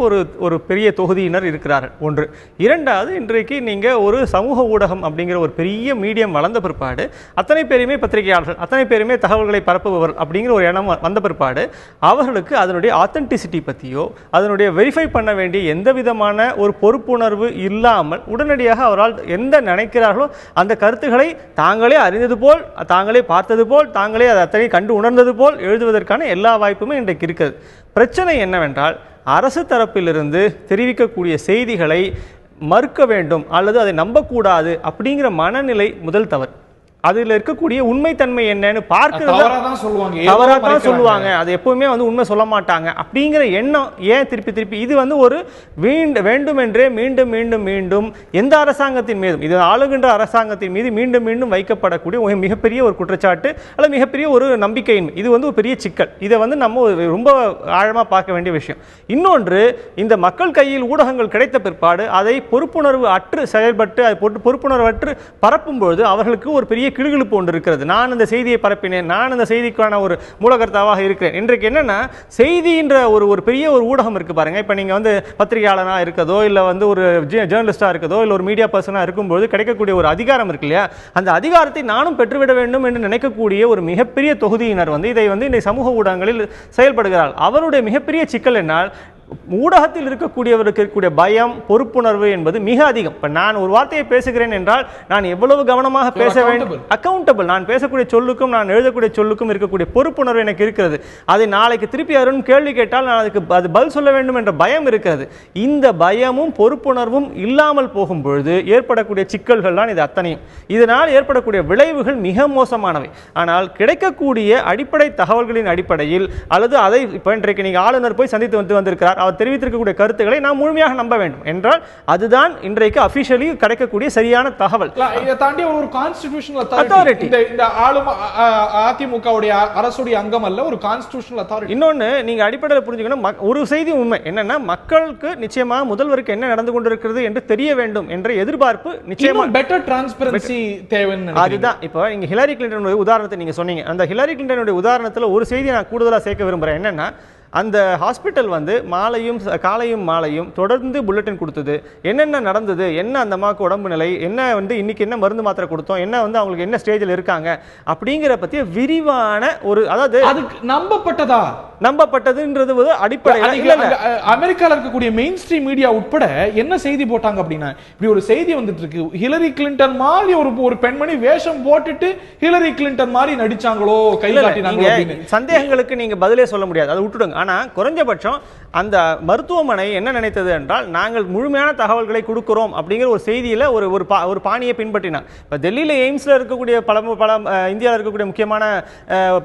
ஒரு பெரிய தொகுதியினர் இருக்கிறார்கள். ஒன்று. இரண்டாவது, இன்றைக்கு நீங்கள் ஒரு சமூக ஊடகம் அப்படிங்கிற ஒரு பெரிய மீடியம் வளர்ந்த பிற்பாடு அத்தனை பேருமே பத்திரிகையாளர்கள், அத்தனை பேருமே தகவல்களை பரப்புபவர் அப்படிங்கிற ஒரு எண்ணம் வந்த பிற்பாடு அவர்களுக்கு அதனுடைய ஆத்தென்டிசிட்டி பற்றியோ அதனுடைய வெரிஃபை பண்ண வேண்டிய எந்த விதமான ஒரு பொறுப்புணர்வு இல்லாமல் உடனடியாக அவரால் எந்த நினைக்கிறார்களோ அந்த கருத்துக்களை தாங்களே அறிந்தது போல், தாங்களே பார்த்தது போல், தாங்களே அதை அத்தனை கண்டு உணர்ந்தது போல் எழுதுவதற்கான எல்லா வாய்ப்புமே இன்றைக்கு இருக்கிறது. பிரச்சனை என்னவென்றால், அரசு தரப்பிலிருந்து தெரிவிக்கக்கூடிய செய்திகளை மறுக்க வேண்டும் அல்லது அதை நம்பக்கூடாது அப்படிங்கிற மனநிலை முதல் தவறு. அதில் இருக்கக்கூடிய உண்மைத்தன்மை என்னன்னு பார்க்கிறது தவறாக தான் சொல்லுவாங்க. அது எப்பவுமே வந்து உண்மை சொல்ல மாட்டாங்க அப்படிங்கிற எண்ணம் ஏன் திருப்பி இது வந்து ஒரு வேண்டுமென்றே மீண்டும் மீண்டும் மீண்டும் எந்த அரசாங்கத்தின் மீதும், இது ஆளுகின்ற அரசாங்கத்தின் மீது மீண்டும் மீண்டும் வைக்கப்படக்கூடிய மிகப்பெரிய ஒரு குற்றச்சாட்டு அல்லது மிகப்பெரிய ஒரு நம்பிக்கையின்மை. இது வந்து ஒரு பெரிய சிக்கல். இதை வந்து நம்ம ரொம்ப ஆழமாக பார்க்க வேண்டிய விஷயம். இன்னொன்று, இந்த மக்கள் கையில் ஊடகங்கள் கிடைத்த பிற்பாடு அதை பொறுப்புணர்வு அற்று செயல்பட்டு அதை பொறுப்புணர்வு அற்று பரப்பும்போது அவர்களுக்கு ஒரு பெரிய கிளுகிழுப்பு ஒன்று இருக்கிறது. நான் இந்த செய்தியை பரப்பினேன், நான் இந்த செய்திக்கான ஒரு மூலகர்த்தாவாக இருக்கிறேன். இன்றைக்கு என்னன்னா, செய்தின்ற ஒரு பெரிய ஒரு ஊடகம் இருக்கு பாருங்க. இப்போ நீங்க வந்து பத்திரிகையாளனா இருக்கதோ இல்லை வந்து ஒரு ஜேர்னலிஸ்டா இருக்கதோ இல்லை ஒரு மீடியா பர்சனா இருக்கும்போது கிடைக்கக்கூடிய ஒரு அதிகாரம் இருக்கு இல்லையா, அந்த அதிகாரத்தை நானும் பெற்றுவிட வேண்டும் என்று நினைக்கக்கூடிய ஒரு மிகப்பெரிய தொகுதியினர் வந்து இதை வந்து இந்த சமூக ஊடகங்களில் செயல்படுகிறார்கள். அவருடைய மிகப்பெரிய சிக்கல் என்னால் ஊடகத்தில் இருக்கக்கூடியவருக்கு இருக்கக்கூடிய பயம், பொறுப்புணர்வு என்பது மிக அதிகம். இப்போ நான் ஒரு வார்த்தையை பேசுகிறேன் என்றால் நான் எவ்வளவு கவனமாக பேச வேண்டும், அக்கௌண்டபிள், நான் பேசக்கூடிய சொல்லுக்கும் நான் எழுதக்கூடிய சொல்லுக்கும் இருக்கக்கூடிய பொறுப்புணர்வு எனக்கு இருக்கிறது. அதை நாளைக்கு திருப்பி யாரும் கேள்வி கேட்டால் நான் அதுக்கு அது பதில் சொல்ல வேண்டும் என்ற பயம் இருக்கிறது. இந்த பயமும் பொறுப்புணர்வும் இல்லாமல் போகும் பொழுது ஏற்படக்கூடிய சிக்கல்கள் தான் இது அத்தனையும். இதனால் ஏற்படக்கூடிய விளைவுகள் மிக மோசமானவை. ஆனால் கிடைக்கக்கூடிய அடிப்படை தகவல்களின் அடிப்படையில் அல்லது அதை இப்போ இன்றைக்கு நீங்கள் ஆளுநர் போய் சந்தித்து வந்திருக்கிறார், அவர் தெரிவித்திருக்கக்கூடிய கருத்துக்களை நாம் முழுமையாக நம்ப வேண்டும் என்றால் அதுதான் இன்றைக்கு அபிஷியலி கிடைக்கக்கூடிய சரியான தகவல். இதை தாண்டி ஒரு கான்ஸ்டிடியூஷனல் அத்தாரிட்டி, இந்த ஆளும் அதிமுகவுடைய அரசுடைய அங்கம் அல்ல, ஒரு கான்ஸ்டிடியூஷனல் அத்தாரிட்டி. இன்னொன்று நீங்க அடிப்படையில் புரிஞ்சுக்கணும், ஒரு செய்தி உண்மை என்னன்னா, மக்களுக்கு நிச்சயமாக முதல்வருக்கு என்ன நடந்து கொண்டிருக்கிறது என்று தெரிய வேண்டும் என்ற எதிர்பார்ப்பு நிச்சயமா பெட்டர் டிரான்ஸ்பரன்சி தேவைன்னு. அதுதான் இப்போ நீங்க ஹிலாரி கிளின்டனுடைய உதாரணத்தை நீங்க சொன்னீங்க. அந்த ஹிலாரி கிளின்டனுடைய உதாரணத்தில் ஒரு செய்தி நான் கூடுதலாக சேர்க்க விரும்புறேன். என்னன்னா, அந்த ஹாஸ்பிட்டல் வந்து காலையும் மாலையும் தொடர்ந்து புல்லட்டின் கொடுத்தது. என்னென்ன நடந்தது, என்ன அந்த அம்மாவுக்கு உடம்பு நிலை, என்ன வந்து இன்னைக்கு என்ன மருந்து மாத்திரை கொடுத்தோம், என்ன வந்து அவங்களுக்கு என்ன ஸ்டேஜில் இருக்காங்க அப்படிங்கிற பற்றிய விரிவான ஒரு, அதாவது அதுக்கு நம்பப்பட்டதுன்றது அடிப்படை. அமெரிக்காவில் இருக்கக்கூடிய மெயின் ஸ்ட்ரீம் மீடியா உட்பட என்ன செய்தி போட்டாங்க அப்படின்னா, இப்படி ஒரு செய்தி வந்துட்டு இருக்கு, ஹிலரி கிளின்டன் மாதிரி ஒரு பெண்மணி வேஷம் போட்டுட்டு ஹிலரி கிளின்டன் மாதிரி நடிச்சாங்களோ, கை காட்டினாங்களோ. சந்தேகங்களுக்கு நீங்க பதிலே சொல்ல முடியாது, அதை விட்டுடுங்க. ஆனால் குறைஞ்சபட்சம் அந்த மருத்துவமனை என்ன நினைத்தது என்றால், நாங்கள் முழுமையான தகவல்களை கொடுக்கிறோம் அப்படிங்கிற ஒரு செய்தியில் ஒரு பாணியை பின்பற்றினார். இப்போ டெல்லியில் எய்ம்ஸில் இருக்கக்கூடிய பல இந்தியாவில் இருக்கக்கூடிய முக்கியமான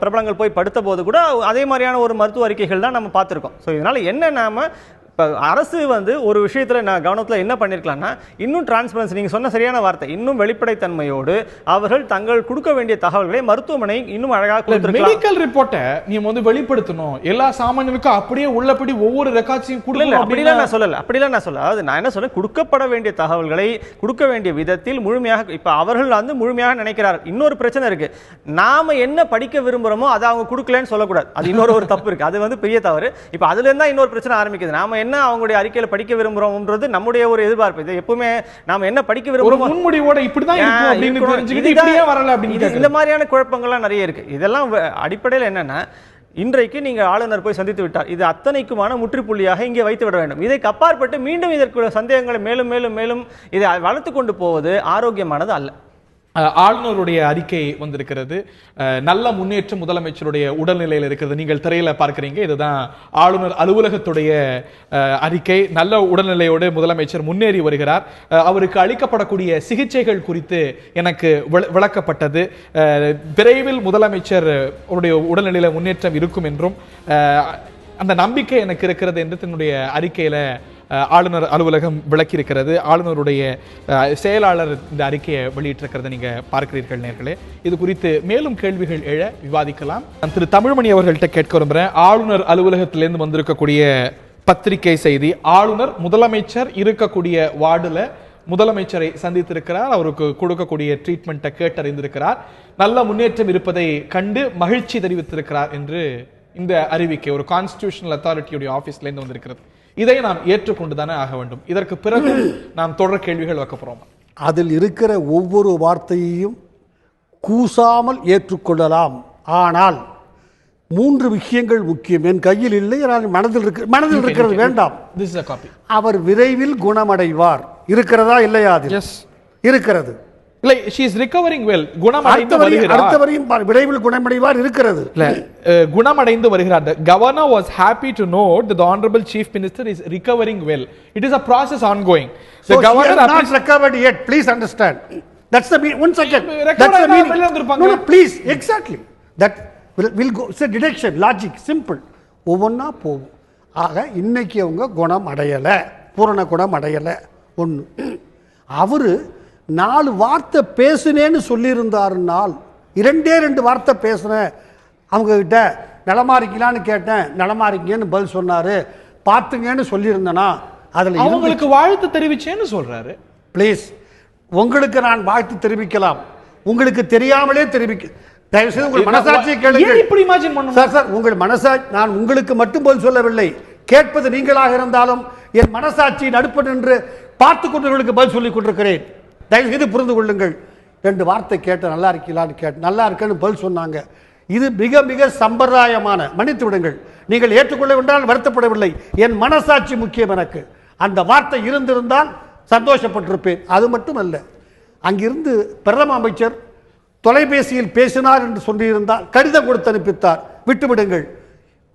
பிரபலங்கள் போய் படுத்த போது கூட அதே மாதிரியான ஒரு மருத்துவ அறிக்கைகள் தான் நம்ம பார்த்துருக்கோம். ஸோ இதனால் என்ன, நாம இப்போ அரசு வந்து ஒரு விஷயத்தில் நான் கவனத்தில் என்ன பண்ணியிருக்கலாம்னா, இன்னும் டிரான்ஸ்பரன்சி, நீங்கள் சொன்ன சரியான வார்த்தை, இன்னும் வெளிப்படைத்தன்மையோடு அவர்கள் தங்கள் கொடுக்க வேண்டிய தகவல்களை மருத்துவமனை இன்னும் அழகாக கொடுத்திருக்கலாம். மெடிக்கல் ரிப்போர்ட்டை நீங்க வந்து வெளிப்படுத்தணும், எல்லா சாமானியனுக்கும் அப்படியே உள்ளபடி ஒவ்வொரு ரெக்கார்ட்ஸையும் கொடுக்கணும். அப்படிலாம் நான் சொல்லல, அதாவது நான் என்ன சொல்றேன், கொடுக்கப்பட வேண்டிய தகவல்களை கொடுக்க வேண்டிய விதத்தில் முழுமையாக, இப்ப அவர்கள் வந்து முழுமையாக நினைக்கிறார்கள். இன்னொரு பிரச்சனை இருக்கு, நாம என்ன படிக்க விரும்புறோமோ அதை அவங்க கொடுக்கலன்னு சொல்லக்கூடாது, அது இன்னொரு தப்பு இருக்கு, அது வந்து பெரிய தவறு. இப்ப அதுல இருந்தா இன்னொரு பிரச்சனை ஆரம்பிக்குது. நாம என்ன அவங்களுடைய அறிக்கையில படிக்க விரும்புறோம்ன்றது நம்முடைய ஒரு எதிர்பார்ப்பு. இது எப்பவுமே நாம என்ன படிக்க விரும்புறோம் முன்முடிவோட இப்படிதான் இருக்கும் அப்படின்னு தெரிஞ்சுக்கிட்டு இப்படியே வரல அப்படின்னு இந்த மாதிரியான குழப்பங்கள்லாம் நிறைய இருக்கு. இதெல்லாம் அடிப்படையில் என்னன்னா, இன்றைக்கு நீங்க ஆளுநர் போய் சந்தித்து விட்டார், இது அத்தனைக்குமான முற்றுப்புள்ளியாக இங்கே வைத்து விட வேண்டும். இதை அப்பாற்பட்டு மீண்டும் இதற்கு சந்தேகங்களை மேலும் மேலும் மேலும் இதை வளர்த்து கொண்டு போவது ஆரோக்கியமானது அல்ல. ஆளுநருடைய அறிக்கை வந்திருக்கிறது, நல்ல முன்னேற்றம் முதலமைச்சருடைய உடல்நிலையில் இருக்கிறது. நீங்கள் திரையில பார்க்கிறீங்க, இதுதான் ஆளுநர் அலுவலகத்துடைய அறிக்கை. நல்ல உடல்நிலையோடு முதலமைச்சர் முன்னேறி வருகிறார். அவருக்கு அளிக்கப்படக்கூடிய சிகிச்சைகள் குறித்து எனக்கு விளக்கப்பட்டது. விரைவில் முதலமைச்சர் உடைய உடல்நிலையில முன்னேற்றம் இருக்கும் என்றும் அந்த நம்பிக்கை எனக்கு இருக்கிறது என்று தன்னுடைய அறிக்கையில ஆளுநர் அலுவலகம் விளக்கியிருக்கிறது. ஆளுநருடைய செயலாளர் இந்த அறிக்கையை வெளியிட்டிருக்கிறத நீங்க பார்க்கிறீர்கள் நேர்களே. இது குறித்து மேலும் கேள்விகள் எழ விவாதிக்கலாம். நான் திரு தமிழ்மணி அவர்கள்ட்ட கேட்க விரும்புகிறேன். ஆளுநர் அலுவலகத்திலிருந்து வந்திருக்கக்கூடிய பத்திரிகை செய்தி, ஆளுநர் முதலமைச்சர் இருக்கக்கூடிய வார்டுல முதலமைச்சரை சந்தித்திருக்கிறார், அவருக்கு கொடுக்கக்கூடிய ட்ரீட்மெண்ட்டை கேட்டறிந்திருக்கிறார், நல்ல முன்னேற்றம் இருப்பதை கண்டு மகிழ்ச்சி தெரிவித்திருக்கிறார் என்று இந்த அறிவிக்கை ஒரு கான்ஸ்டிடியூஷனல் அத்தாரிட்டியுடைய ஆபீஸ்ல இருந்து வந்திருக்கிறது. இதை நாம் ஏற்றுக்கொண்டுதானே ஆக வேண்டும். இதற்கு பிறகு நாம் தொடர் கேள்விகள் வைக்க போறோம். அதில் இருக்கிற ஒவ்வொரு வார்த்தையையும் கூசாமல் ஏற்றுக்கொள்ளலாம். ஆனால் 3 விஷயங்கள் முக்கியம். என் கையில் இல்லை, மனதில் இருக்கிறது வேண்டாம். அவர் விரைவில் குணமடைவார். இருக்கிறதா இல்லையா? இருக்கிறது. இல்லை, she is recovering well. குணமடைந்து வருகிறார். அடுத்தவரையும் விரைவில் குணமடைவார் இருக்கிறது. குணமடைந்து வருகிறார். The governor was happy to note that the honorable chief minister is recovering well. It is a process ongoing. The governor has not recovered yet. Please understand. That's the one second. That's the meaning. No, please. Exactly. That will go. It's a deduction, logic, simple. ஒவ்வொன்னா போகும். ஆக இன்னைக்கு அவங்க குணம் அடையல, பூரண குணம் அடையல. ஒன்று, அவரு 4 வார்த்தை பேசுனேன்னு சொல்லியிருந்தாருனால், 2 வார்த்தை பேசுனேன், அவங்க கிட்ட நலமா இருக்கலான்னு கேட்டேன், நலமா இருக்கீங்கன்னு பதில் சொன்னாரு, பார்த்துங்கன்னு சொல்லியிருந்தேனா அதில் அவங்களுக்கு வாழ்த்து தெரிவிச்சேன்னு சொல்றாரு. ப்ளீஸ், உங்களுக்கு நான் வாழ்த்து தெரிவிக்கலாம், உங்களுக்கு தெரியாமலே தயவு செய்து உங்கள் மனசாட்சியை கேளுங்கள். இப்படி இமேஜின் பண்ணுங்க சார், உங்கள் மனசாட்சி, நான் உங்களுக்கு மட்டும் பதில் சொல்லவில்லை, கேட்பது நீங்களாக இருந்தாலும் என் மனசாட்சியின் நடுப்பு நின்று பார்த்து கொண்டவர்களுக்கு பதில் சொல்லிக் கொண்டிருக்கிறேன். தயவு செய்து புரிந்து கொள்ளுங்கள். 2 வார்த்தை கேட்ட நல்லா இருக்கலான்னு கேட்டு நல்லா இருக்கேன்னு பதில் சொன்னாங்க. இது மிக மிக சம்பிரதாயமான, மன்னித்து விடுங்கள், நீங்கள் ஏற்றுக்கொள்ள வேண்டால் வருத்தப்படவில்லை, என் மனசாட்சி முக்கியம் எனக்கு. அந்த வார்த்தை இருந்திருந்தால் சந்தோஷப்பட்டிருப்பேன். அது மட்டுமல்ல, அங்கிருந்து பிரதம அமைச்சர் தொலைபேசியில் பேசினார் என்று சொல்லியிருந்தால் கடிதம் கொடுத்து அனுப்பித்தார், விட்டுவிடுங்கள்.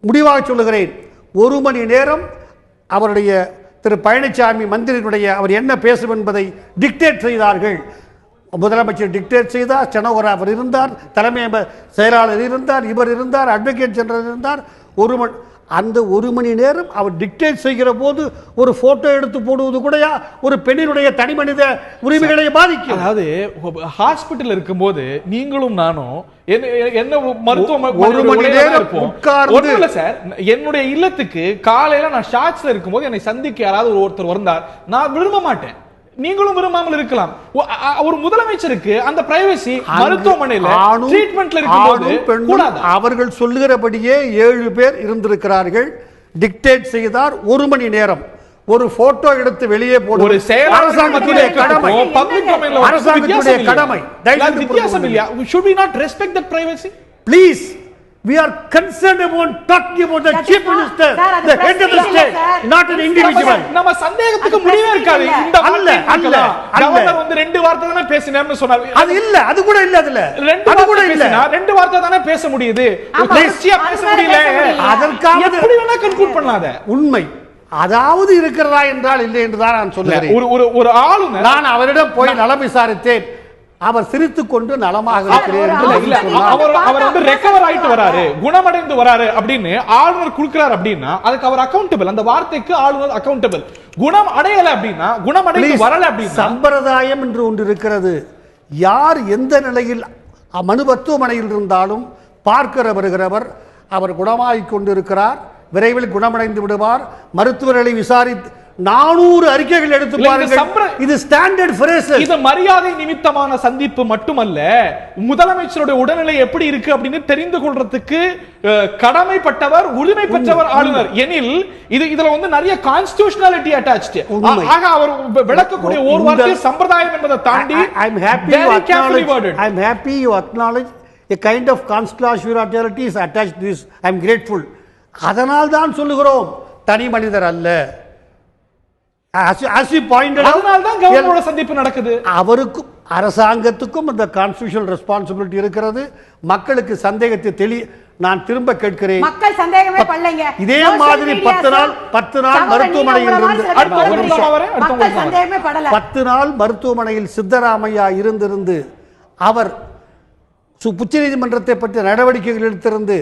முடிவாக சொல்லுகிறேன், 1 மணி நேரம் அவருடைய திரு பழனிசாமி மந்திரியினுடைய அவர் என்ன பேசும் என்பதை டிக்டேட் செய்தார்கள். முதலமைச்சர் டிக்டேட் செய்தார், ஸ்டெனோகிராஃபர் இருந்தார், தலைமை செயலாளர் இருந்தார், இவர் இருந்தார், அட்வொகேட் ஜெனரல் இருந்தார். அந்த 1 மணி நேரம் அவர் டிக்டேட் செய்கிற போது ஒரு போட்டோ எடுத்து போடுவது கூட ஒரு பெண்ணினுடைய தனி மனித உரிமைகளை பாதிக்கும். அதாவது ஹாஸ்பிட்டல் இருக்கும்போது நீங்களும் நானும் என்ன மருத்துவ 1 மணி நேரம் உட்கார்ந்து சார், என்னுடைய இல்லத்துக்கு காலையில நான் ஷார்ட்ஸ்ல இருக்கும்போது என்னை சந்திக்க யாராவது ஒருத்தர் வந்தார், நான் விரும்ப மாட்டேன், நீங்களும் விரும்பாமல் இருக்கலாம். ஒரு முதலமைச்சருக்கு அந்த பிரைவசி மருத்துவமனையில ட்ரீட்மென்ட்ல இருக்கும்போது கூடாது. அவர்கள் சொல்லுகிறபடியே 7 பேர் இருந்திருக்கிறார்கள். டிக்டேட் செய்தார் 1 மணி நேரம். ஒரு போட்டோ எடுத்து வெளியே போடுவது ஒரு அரசாங்கத்துடைய கடமை, பப்ளிக் டொமைன்ல அரசாங்கத்துடைய கடமை. வித்தியாசம் இல்லையா? should we not respect that privacy? Please, we are concerned about talking about the chief minister, the head of the state, not an individual. நம்ம சந்தேகத்துக்கு முடிவே இருக்காது. இந்த அல்ல கவர்னர் வந்து 2 வார்த்தை தான பேசினார்னு சொன்னார். அது இல்ல, அது கூட இல்ல, அதுல 2 கூட இல்ல, 2 வார்த்தை தான பேச முடியுது, பேசியா பேச முடியல. அதற்காக எப்படி வேணா கன்க்ளூட் பண்ணாத. உண்மை அதாவது இருக்கிறதா என்றால் இல்லை என்று தான் நான் சொல்லுகிறேன். ஒரு ஆளுநர், நான் அவரிடம் போய் நலம் விசாரித்தேன், அவர் சிரித்துக் கொண்டு நலமாக இல்ல, இல்ல, அவர் வந்து ரெக்கவர் ஆயிட்டு வராரு, குணமடைந்து வராரு அப்படின்னு ஆளுநர் கொடுக்கிறார் அப்படின்னா அதுக்கு அவர் அக்கௌண்டபிள். அந்த வார்த்தைக்கு ஆளுநர் அக்கௌண்டபிள். குணம் அடையல அப்படின்னா, குணமடைந்து வரல அப்படின்னா, சம்பிரதாயம் என்று ஒன்று இருக்கிறது. யார் எந்த நிலையில் மருத்துவமனையில் இருந்தாலும் பார்க்கிற வருகிறவர் அவர் குணமாகிக் கொண்டிருக்கிறார், விரைவில் குணமடைந்து விடுவார், மருத்துவர்களை விசாரித்து 400 அறிக்கைகள் எடுத்து பாருங்கள். இது ஸ்டாண்டர்ட் ஃப்ரேஸ். இது மரியாதை நிமித்தமான சந்திப்பு மட்டுமல்ல, முதலமைச்சருடைய உடல்நிலை எப்படி இருக்கு அப்படின்னு தெரிந்து கொள்றதுக்கு கடமைப்பட்டவர், உரிமை பெற்றவர் ஆளுநர். எனில் இதுல வந்து நிறைய கான்ஸ்டிடியூஷனாலிட்டி அட்டாச்ட். ஆக அவர் விளக்கக்கூடிய ஒரு வார்த்தை சம்பிரதாயம் என்பதை தாண்டி I am happy you acknowledge a kind of constitutionality is attached to this. I am grateful. அதனால் தான் சொல்லுகிறோம், தனி மனிதர் அல்ல. சந்திப்பு நடக்குது. அவருக்கும் அரசாங்கத்துக்கும் அந்த கான்ஸ்டிடியூஷனல் ரெஸ்பான்சிபிலிட்டி இருக்கிறது. மக்களுக்கு சந்தேகத்தை நான் திரும்ப கேட்கிறேன். மக்கள் சந்தேகமே படலைங்க. இதே மாதிரி 10 நாள் மருத்துவமனையில் இருந்து 10 நாள் மருத்துவமனையில் சித்தராமையா இருந்திருந்து அவர் உச்சநீதிமன்றத்தை பற்றி நடவடிக்கைகள் எடுத்திருந்து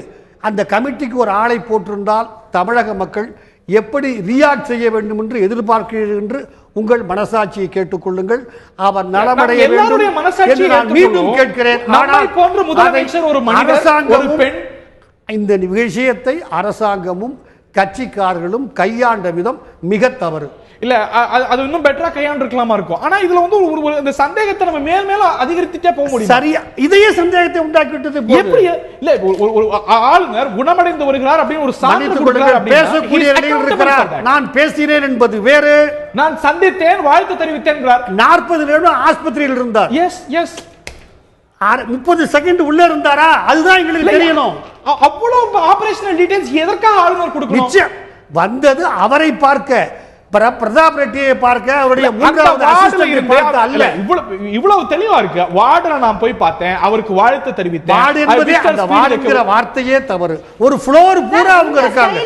அந்த கமிட்டிக்கு ஒரு ஆளை போட்டிருந்தால் தமிழக மக்கள் எப்படி ரியாக்ட் செய்ய வேண்டும் என்று எதிர்பார்க்கிறீர்கள் என்று உங்கள் மனசாட்சியை கேட்டுக்கொள்ளுங்கள். அவர் நலமடைய வேண்டும் என்று நான் மீண்டும் கேட்கிறேன். இந்த விஷயத்தை அரசாங்கமும் கட்சிக்காரர்களும் கையாண்ட விதம் மிக தவறு. இல்ல, அது இன்னும் பெட்டரா கையாண்டு இருக்கலாமா இருக்கும். ஆனா இதுல வந்து இந்த சந்தேகத்தை நம்ம மேல் மேல அதிகரித்துட்டே போக முடியும். சரியா, இதையே சந்தேகத்தை உண்டாக்கிட்டது எப்படி? இல்ல, ஒரு ஆளுநர் குணமடைந்து வருகிறார் அப்படின்னு ஒரு சான்று கொடுக்கிறார், பேசக்கூடிய நிலையில் இருக்கிறார். நான் பேசினேன் என்பது வேறு, நான் சந்தித்தேன், வாழ்த்து தெரிவித்தேன். 40 நிமிடம் ஆஸ்பத்திரியில் இருந்தார். எஸ் எஸ் 30 செகண்ட் உள்ள இருந்தாரா? அதுதான் எங்களுக்கு தெரியணும். அவ்வளவு ஆபரேஷனல் டீடைல்ஸ் எதற்காக ஆளுநர் கொடுக்கணும்? நிச்சயம் வந்தது அவரை பார்க்க, பிரதாப் ரெட்டியை பார்க்க, அவருடைய மூன்றாவது அசிஸ்டன்ட் பார்க்க அல்ல. இவ்வளவு தெளிவா இருக்கு. வார்டனை நான் போய் பார்த்தேன், அவருக்கு வாழ்த்து தெரிவித்தேன். வார்டு என்பதே அந்த வார்டுங்கிற வார்த்தையே தவறு. ஒரு ஃப்ளோர் பூரா அவங்க இருக்காங்க.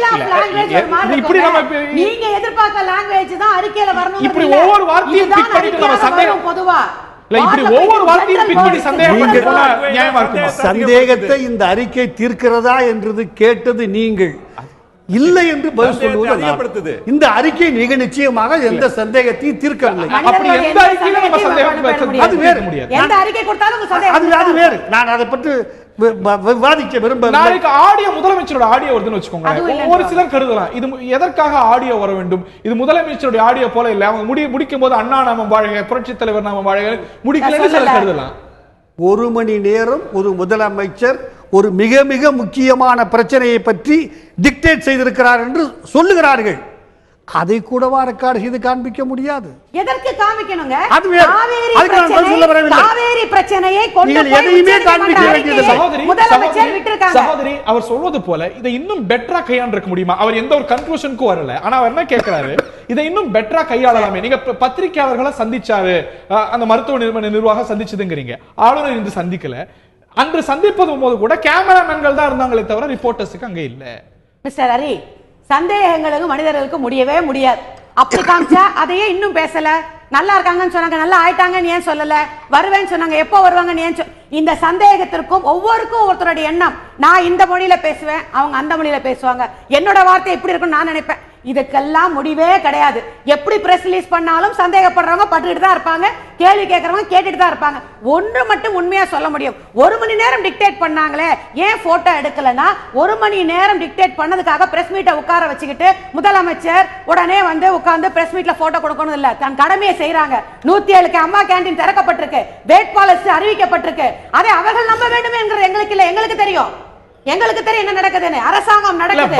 இப்படி நம்ம நீங்க எதிர்பார்க்க லாங்குவேஜ் தான் அறிக்கையில வரணும். இப்படி ஒவ்வொரு வார்த்தையும் பிக் பண்ணிட்டு நம்ம சந்தேகம் பொதுவா இல்ல, இப்படி ஒவ்வொரு வார்த்தையும் பிக் பண்ணி சந்தேகத்தை இந்த அறிக்கை தீர்க்கிறதா என்று கேட்டது நீங்கள், இல்லை என்று பதில் சொல்லுவது. இந்த அறிக்கை மிக நிச்சயமாக எந்த சந்தேகத்தையும் தீர்க்கவில்லை. அப்படி எந்த அறிக்கையில நம்ம சந்தேகம் அது வேற முடியாது. எந்த அறிக்கை கொடுத்தாலும் சந்தேகம் அது வேறு. நான் அதை பற்றி விவாதிக்க விரும்பவில்லை. நாளைக்கு ஆடியோ, முதலமைச்சரோட ஆடியோ வருதுன்னு வச்சுக்கோங்க. ஒரு சிலர் கருதலாம் இது எதற்காக ஆடியோ வர வேண்டும், இது முதலமைச்சருடைய ஆடியோ போல இல்ல, அவங்க முடிக்கும் போது அண்ணா நாமம் வாழ்க, புரட்சி தலைவர் நாமம் வாழ்க முடிக்கலன்னு சிலர் கருதலாம். 1 மணி நேரம் ஒரு முதலமைச்சர் ஒரு மிக மிக முக்கியமான பிரச்சனையை பற்றி டிக்டேட் செய்திருக்கிறார் என்று சொல்லுகிறார்கள். அதை கூடவா ரெக்கார்ட் செய்து காண்பிக்க முடியாது? எதற்கு காமிக்கணுங்க? காவேரி பிரச்சனையை சகோதரி அவர் சொல்வது போல இதை இன்னும் பெட்டரா கையாண்டிருக்க முடியுமா? அவர் எந்த ஒரு கன்க்ளூஷனுக்கும் வரல. ஆனா அவர் என்ன கேட்கிறாரு, இதை இன்னும் பெட்டரா கையாளலாமே. நீங்க பத்திரிகையாளர்களை சந்திச்சாரு, அந்த மருத்துவ நிர்வாகம் சந்திச்சதுங்கிறீங்க, ஆளுநர் இன்று சந்திக்கல. அன்று சந்திப்பது போது கூட கேமராமேன்கள் தான் இருந்தாங்களே தவிர ரிப்போர்ட்டர்ஸுக்கு அங்க இல்ல. மிஸ்டர் ஹரி, சந்தேகங்களுக்கு மனிதர்களுக்கு முடியவே முடியாது. அப்படி காமிச்சா அதையே இன்னும் பேசல. நல்லா இருக்காங்கன்னு சொன்னாங்க, நல்லா ஆயிட்டாங்கன்னு ஏன் சொல்லல? வருவேன்னு சொன்னாங்க, எப்போ வருவாங்கன்னு ஏன் இந்த சந்தேகத்திற்கும் ஒவ்வொருக்கும் ஒருத்தருடைய எண்ணம். நான் இந்த மொழியில பேசுவேன், அவங்க அந்த மொழியில பேசுவாங்க, என்னோட வார்த்தை எப்படி இருக்குன்னு நான் நினைப்பேன். இதுக்கெல்லாம் முடிவே கிடையாது. எப்படி பிரஸ் ரிலீஸ் பண்ணாலும் சந்தேகப்படுறவங்க பட்டுக்கிட்டு தான் இருப்பாங்க, கேள்வி கேட்கறவங்க கேட்டுட்டு தான் இருப்பாங்க. ஒன்று மட்டும் உண்மையா சொல்ல முடியும், 1 மணி நேரம் டிக்டேட் பண்ணாங்களே, ஏன் போட்டோ எடுக்கலன்னா 1 மணி நேரம் டிக்டேட் பண்ணதுக்காக பிரஸ் மீட்டை உட்கார வச்சுக்கிட்டு முதலமைச்சர் உடனே வந்து உட்கார்ந்து பிரஸ் மீட்ல போட்டோ கொடுக்கணும் இல்ல, தன் கடமையை செய்யறாங்க. 107க்கு அம்மா கேண்டீன் திறக்கப்பட்டிருக்கு, வேட்பாளர் அறிவிக்கப்பட்டிருக்கு. அதை அவர்கள் நம்ப வேண்டும் என்கிறது எங்களுக்கு இல்ல, எங்களுக்கு தெரியும். எங்களுக்கு தெரியும் என்ன நடக்குதுன்னு. அரசாங்கம் நடக்குது,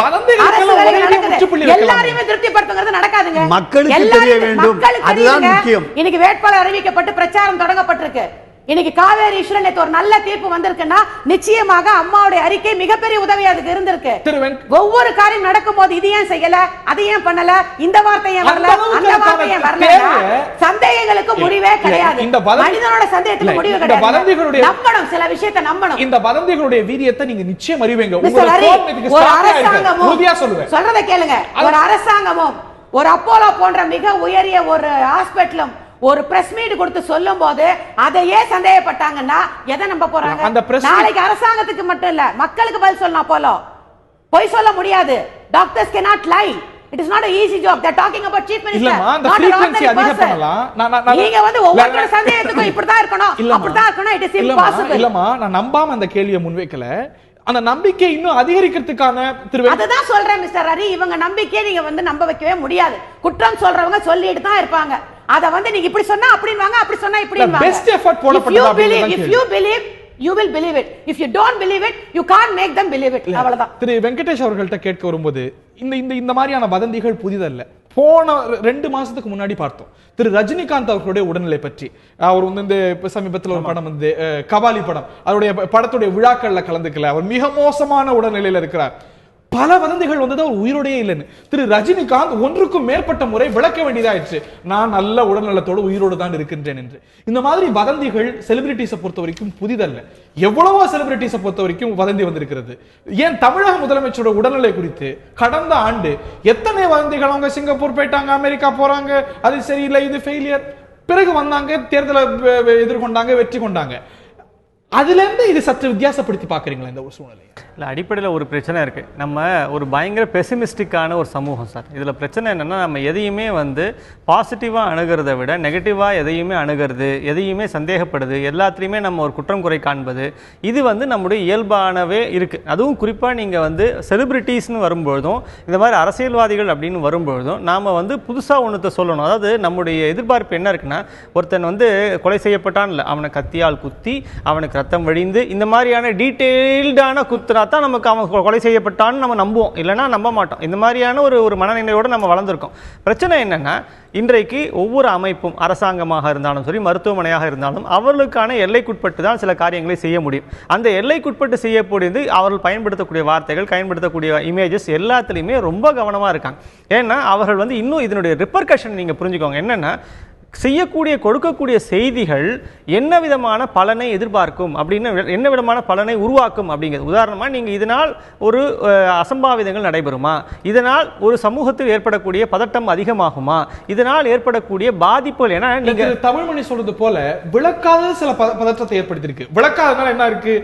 எல்லாரையுமே திருப்திப்படுத்துங்கிறது நடக்காதுங்க. மக்களுக்கு தெரிய வேண்டும், அதுதான் முக்கியம். இன்னைக்கு வேட்பாளர் அறிவிக்கப்பட்டு பிரச்சாரம் தொடங்கப்பட்டிருக்கு. இன்னைக்கு காவேரி இஷ்யூல நேத்து ஒரு நல்ல தீர்ப்பு வந்திருக்குன்னா நிச்சயமாக அம்மாவுடைய அறிக்கை மிகப்பெரிய உதவி அதுக்கு இருந்திருக்கு. ஒவ்வொரு காரியம் நடக்கும் போது இது ஏன் செய்யல, அது ஏன் பண்ணல, இந்த வார்த்தை ஏன் வரல, அந்த வார்த்தை ஏன் வரல, சந்தேகங்களுக்கு முடிவே கிடையாது. மனிதனோட சந்தேகத்துக்கு முடிவு கிடையாது. நம்பணும், சில விஷயத்தை நம்பணும். இந்த வதந்திகளுடைய வீரியத்தை நீங்க நிச்சயம் அறிவீங்க. ஒரு அரசாங்கமும் சொல்றதை கேளுங்க, ஒரு அரசாங்கமும் ஒரு அப்போலோ போன்ற மிக உயரிய ஒரு ஹாஸ்பிட்டலும் ஒரு பிரஸ் மீட் கொடுத்து சொல்லும் போது அதையே சந்தேகப்பட்டாங்கன்னா எதை நம்ப போறாங்க? நாளைக்கு அரசாங்கத்துக்கு மட்டும் இல்ல, மக்களுக்கு பதில் சொல்லணும். போல பொய் சொல்ல முடியாது. Doctors cannot lie. It is not an easy job. They are talking about chief minister. அந்த frequency அதிக பண்ணலாம். நீங்க வந்து ஒவ்வொரு சந்தேகத்துக்கும் இப்படி தான் இருக்கணும், அப்படி தான் இருக்கணும். It is impossible. இல்லம்மா, நான் நம்பாம அந்த கேள்வியை முன்வைக்கல. அந்த நம்பிக்கை இன்னும் அதிகரிக்கிறதுக்கான அதுதான் சொல்றேன் மிஸ்டர் ஹரி. இவங்க நம்பிக்கையை நீங்க வந்து நம்ப வைக்கவே முடியாது. குற்றம் சொல்றவங்க சொல்லிட்டு தான் இருப்பாங்க. அத வந்து நீங்க இப்படி சொன்னா அப்படின்வாங்க, அப்படி சொன்னா இப்படின்வாங்க. பெஸ்ட் எஃபோர்ட் போடப்பட்டதா அப்படிங்கறது. If you believe, you will believe it. If you don't believe it, you can't make them believe it. அவ்வளவுதான். திரு வெங்கடேஷ் அவர்கள்ட்ட கேட்க வரும்போது இந்த மாதிரியான வதந்திகள் புதிதல்ல. போன 2 மாசத்துக்கு முன்னாடி பார்த்தோம் திரு ரஜினிகாந்த் அவர்களுடைய உடல்நிலை பற்றி. அவர் வந்து இந்த சமீபத்தில் ஒரு படம் வந்து கபாலி படம், அவருடைய படத்துடைய விழாக்கள்ல கலந்துக்கல. அவர் மிக மோசமான உடல்நிலையில இருக்கிறார். பல வதந்திகள் வந்தது அவர் உயிரோடையே இல்லைன்னு. திரு ரஜினிகாந்த் ஒன்றுக்கும் மேற்பட்ட முறை விளக்க வேண்டியதாயிடுச்சு, நான் நல்ல உடல்நலத்தோடு உயிரோடு தான் இருக்கின்றேன் என்று. இந்த மாதிரி வதந்திகள் செலிபிரிட்டிஸை பொறுத்த வரைக்கும் புதிதல்ல. எவ்வளவோ செலிபிரிட்டிஸை பொறுத்த வரைக்கும் வதந்தி வந்திருக்கிறது. ஏன் தமிழக முதலமைச்சரோட உடல்நிலை குறித்து கடந்த ஆண்டு எத்தனை வதந்திகள், அவங்க சிங்கப்பூர் போயிட்டாங்க, அமெரிக்கா போறாங்க, அது சரியில்லை, இது ஃபெயிலியர், பிறகு வந்தாங்க, தேர்தலை எதிர்கொண்டாங்க, வெற்றி கொண்டாங்க. அதுல இருந்து இது சற்று வித்தியாசப்படுத்தி பாக்குறீங்களா இந்த ஒரு சூழ்நிலை? இல்லை, அடிப்படையில் ஒரு பிரச்சனை இருக்குது. நம்ம ஒரு பயங்கர பெசிமிஸ்டிக்கான ஒரு சமூகம் சார். இதில் பிரச்சனை என்னென்னா, நம்ம எதையுமே வந்து பாசிட்டிவாக அணுகிறத விட நெகட்டிவாக எதையுமே அணுகிறது, எதையுமே சந்தேகப்படுது, எல்லாத்துலேயுமே நம்ம ஒரு குற்றம் குறை காண்பது, இது வந்து நம்முடைய இயல்பானவே இருக்குது. அதுவும் குறிப்பாக நீங்கள் வந்து செலிபிரிட்டிஸ்னு வரும்பொழுதும், இந்த மாதிரி அரசியல்வாதிகள் அப்படின்னு வரும்பொழுதும் நாம் வந்து புதுசாக ஒன்றத்தை சொல்லணும். அதாவது நம்முடைய எதிர்பார்ப்பு என்ன இருக்குன்னா, ஒருத்தன் வந்து கொலை செய்யப்பட்டான் இல்லை, அவனை கத்தியால் குத்தி அவனுக்கு ரத்தம் வழிந்து இந்த மாதிரியான டீட்டெயில்டான குத்துனா தான் நமக்கு அவன் கொலை செய்யப்பட்டான்னு நம்ம நம்புவோம், இல்லைன்னா நம்ப மாட்டோம். இந்த மாதிரியான ஒரு மனநிலையோடு நம்ம வளர்ந்துருக்கோம். பிரச்சனை என்னென்னா, இன்றைக்கு ஒவ்வொரு அமைப்பும் அரசாங்கமாக இருந்தாலும் சரி, மருத்துவமனையாக இருந்தாலும் அவர்களுக்கான எல்லைக்குட்பட்டு தான் சில காரியங்களை செய்ய முடியும். அந்த எல்லைக்குட்பட்டு செய்யக்கூடியது அவர்கள் பயன்படுத்தக்கூடிய வார்த்தைகள், பயன்படுத்தக்கூடிய இமேஜஸ் எல்லாத்துலேயுமே ரொம்ப கவனமாக இருக்காங்க. ஏன்னா அவர்கள் வந்து இன்னும் இதனுடைய ரிப்பர்கஷன் நீங்கள் புரிஞ்சுக்கோங்க. என்னென்னா, செய்யக்கூடிய கொடுக்கக்கூடிய செய்திகள் என்ன விதமான பலனை எதிர்பார்க்கும் அப்படின்னு, என்ன விதமான பலனை உருவாக்கும் அப்படிங்கிறது. உதாரணமாக, நீங்கள் இதனால் ஒரு அசம்பாவிதங்கள் நடைபெறுமா, இதனால் ஒரு சமூகத்தில் ஏற்படக்கூடிய பதட்டம் அதிகமாகுமா, இதனால் ஏற்படக்கூடிய பாதிப்புகள். ஏன்னா நீங்கள் தமிழ்மணி சொல்றது போல விளக்காத சில பதற்றத்தை ஏற்படுத்தியிருக்கு. விளக்காதனால என்ன இருக்கு,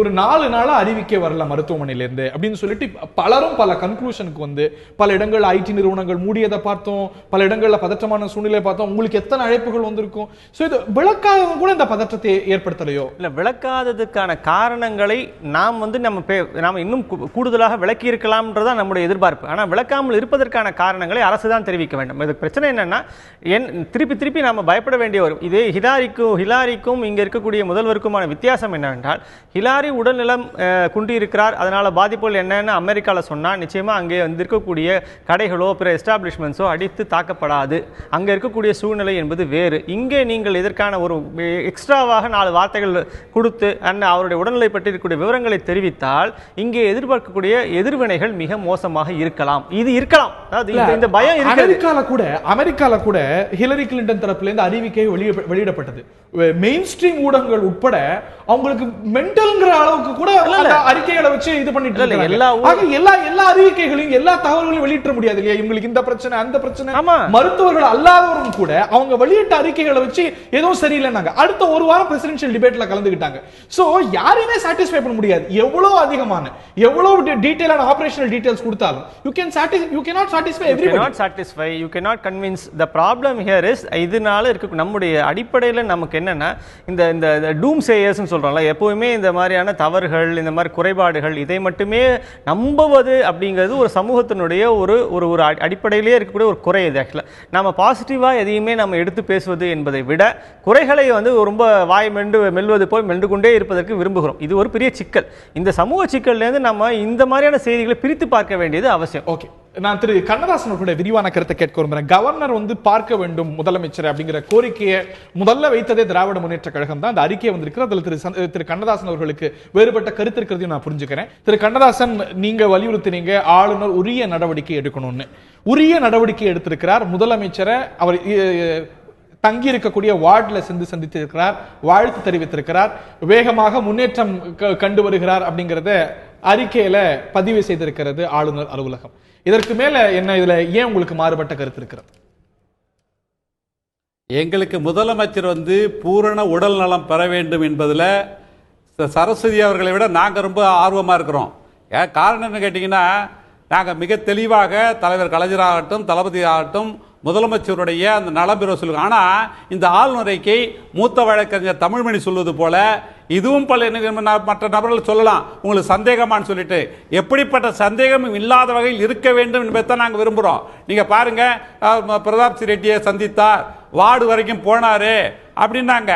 ஒரு 4 நாளா அறிவிக்கை வரல மருத்துவமனையிலிருந்து அப்படின்னு சொல்லிட்டு பலரும் பல கன்க்ளூஷனுக்கு வந்து, பல இடங்கள் ஐடி நிறுவனங்கள் மூடியதை பார்த்தோம், பல இடங்கள்ல பதற்றமான சூழ்நிலை பார்த்தோம். உங்களுக்கு எத்தனை அழைப்புகள் வந்திருக்கும். சோ இது விளக்காதது கூட இந்த பதற்றத்தை ஏற்படுத்தலையோ? இல்ல, விளக்காததுக்கான காரணங்களை நாம் வந்து நாம இன்னும் கூடுதலாக விளக்கி இருக்கலாம்ன்றதான் நம்முடைய எதிர்பார்ப்பு. ஆனால் விளக்காமல் இருப்பதற்கான காரணங்களை அரசு தான் தெரிவிக்க வேண்டும். இது பிரச்சனை என்னன்னா, திருப்பி நாம பயப்பட வேண்டிய ஒரு இதே ஹிலாரிக்கும் இங்க இருக்கக்கூடிய முதல்வருக்குமான வித்தியாசம் என்னவென்றால், ஹிலாரி உடல்நலம் குண்டி இருக்கிறார், அதனால பாதிப்புகள் என்னன்னு அமெரிக்காவில் சொன்னா நிச்சயமா அங்கே வந்து இருக்கக்கூடிய கடைகளோ பிற எஸ்டாப்ளிஷ்மெண்ட்ஸோ அடித்து தாக்கப்படாது. அங்க இருக்கக்கூடிய சூழ்நிலை என்பது வேறு. இங்கே நீங்கள் இதற்கான ஒரு எக்ஸ்ட்ராவாக 4 வார்த்தைகள் கொடுத்து அவருடைய உடல்நிலை பற்றி இருக்கக்கூடிய விவரங்களை தெரிவித்தால் இங்கே எதிர்பார்க்கக்கூடிய எதிர்வினைகள் மிக மோசமாக இருக்கலாம். இது இருக்கலாம். அதாவது இந்த பயம் இருக்கு. அமெரிக்கால கூட ஹிலரி கிளின்டன் தரப்புல இருந்து அறிவிக்கை வெளியிடப்பட்டது. மெயின் ஸ்ட்ரீம் ஊடகங்கள் உட்பட அவங்களுக்கு மென்டல்ங்கிற அளவுக்கு கூட அறிக்கைகளை வச்சு இது பண்ணிட்டு எல்லா அறிவிக்கைகளையும் எல்லா தகவல்களையும் வெளியிட முடியாது இல்லையா? இவங்களுக்கு இந்த பிரச்சனை அந்த பிரச்சனை. மருத்துவர்கள் அல்லாதவரும் கூட அவங்க வெளியிட்ட அறிக்கைகளை வச்சு ஏதோ சரியில்லைன்னாங்க. அடுத்த ஒரு வாரம் பிரசிடென்ஷியல் டிபேட்ல கலந்துக்கிட்டாங்க. சோ யாரையுமே சாட்டிஸ்ஃபை பண்ண முடியாது. எவ்வளவு அதிகமான எவ்வளவு டீடைலான ஆபரேஷனல் டீடைல்ஸ் கொடுத்தாலும் you cannot satisfy everybody. You cannot convince. The problem here is, இதனால இருக்க நம்முடைய அடிப்படையில் நமக்கு என்னன்னா, இந்த டூம் சேயர்ஸ் சொல்றாங்கல, எப்பவுமே இந்த மாதிரியான தவறுகள், இந்த மாதிரி குறைபாடுகள், இதை மட்டுமே நம்புவது அப்படிங்கிறது ஒரு சமூகத்தினுடைய ஒரு அடிப்படையிலேயே இருக்கக்கூடிய ஒரு குறை. இது ஆக்சுவலா நம்ம பாசிட்டிவா எதையுமே நம்ம எடுத்து பேசுவது என்பதை விட குறைகளை வந்து ரொம்ப வாய் மெல்வது போய் மென்று கொண்டே இருப்பதற்கு விரும்புகிறோம். இது ஒரு பெரிய சிக்கல். இந்த சமூக சிக்கல்லேருந்து நம்ம இந்த மாதிரியான செய்திகளை பிரித்து பார்க்க வேண்டியது அவசியம். ஓகே, நான் திரு கண்ணதாசன் அவர்களுடைய விரிவான கருத்தை கேட்க விரும்புகிறேன். கவர்னர் வந்து பார்க்க வேண்டும் முதலமைச்சர் அப்படிங்கிற கோரிக்கையை முதல்ல வைத்ததே திராவிட முன்னேற்ற கழகம் தான். அந்த அறிக்கை வந்திருக்கு. அதில் திரு கண்ணதாசன் அவர்களுக்கு வேறுபட்ட கருத்து இருக்கிறதையும் நான் புரிஞ்சுக்கிறேன். திரு கண்ணதாசன், நீங்க வலியுறுத்தினீங்க ஆளுநர் உரிய நடவடிக்கை எடுக்கணும்னு. உரிய நடவடிக்கை எடுத்திருக்கிறார். முதலமைச்சரை அவர் தங்கி இருக்கக்கூடிய வார்டுல சந்தித்திருக்கிறார், வாழ்த்து தெரிவித்திருக்கிறார், வேகமாக முன்னேற்றம் கண்டு வருகிறார் அப்படிங்கறத அறிக்கையில பதிவு செய்திருக்கிறது ஆளுநர் அலுவலகம். இதற்கு மேல என்ன, இதுல ஏன் உங்களுக்கு மாறுபட்ட கருத்து இருக்கிறது? எங்களுக்கு முதலமைச்சர் வந்து பூரண உடல் நலம் பெற வேண்டும் என்பதில் சரஸ்வதி அவர்களை விட நாங்கள் ரொம்ப ஆர்வமாக இருக்கிறோம். ஏன் காரணம் என்ன கேட்டிங்கன்னா, நாங்கள் மிக தெளிவாக தலைவர் கலைஞர் ஆகட்டும், தளபதி ஆகட்டும், முதலமைச்சருடைய அந்த நலம்பெற சொல்லுங்க. ஆனால் இந்த ஆளுநரைக்கு மூத்த வழக்கறிஞர் தமிழ்மணி சொல்வது போல இதுவும் பல மற்ற நபர்கள் சொல்லலாம் உங்களுக்கு சந்தேகமானு சொல்லிட்டு, எப்படிப்பட்ட சந்தேகமும் இல்லாத வகையில் இருக்க வேண்டும் என்பதை தான் நாங்கள் விரும்புகிறோம். நீங்கள் பாருங்க, பிரதாப் சி ரெட்டியை சந்தித்தார், வார்டு வரைக்கும் போனாரு அப்படின்னாங்க.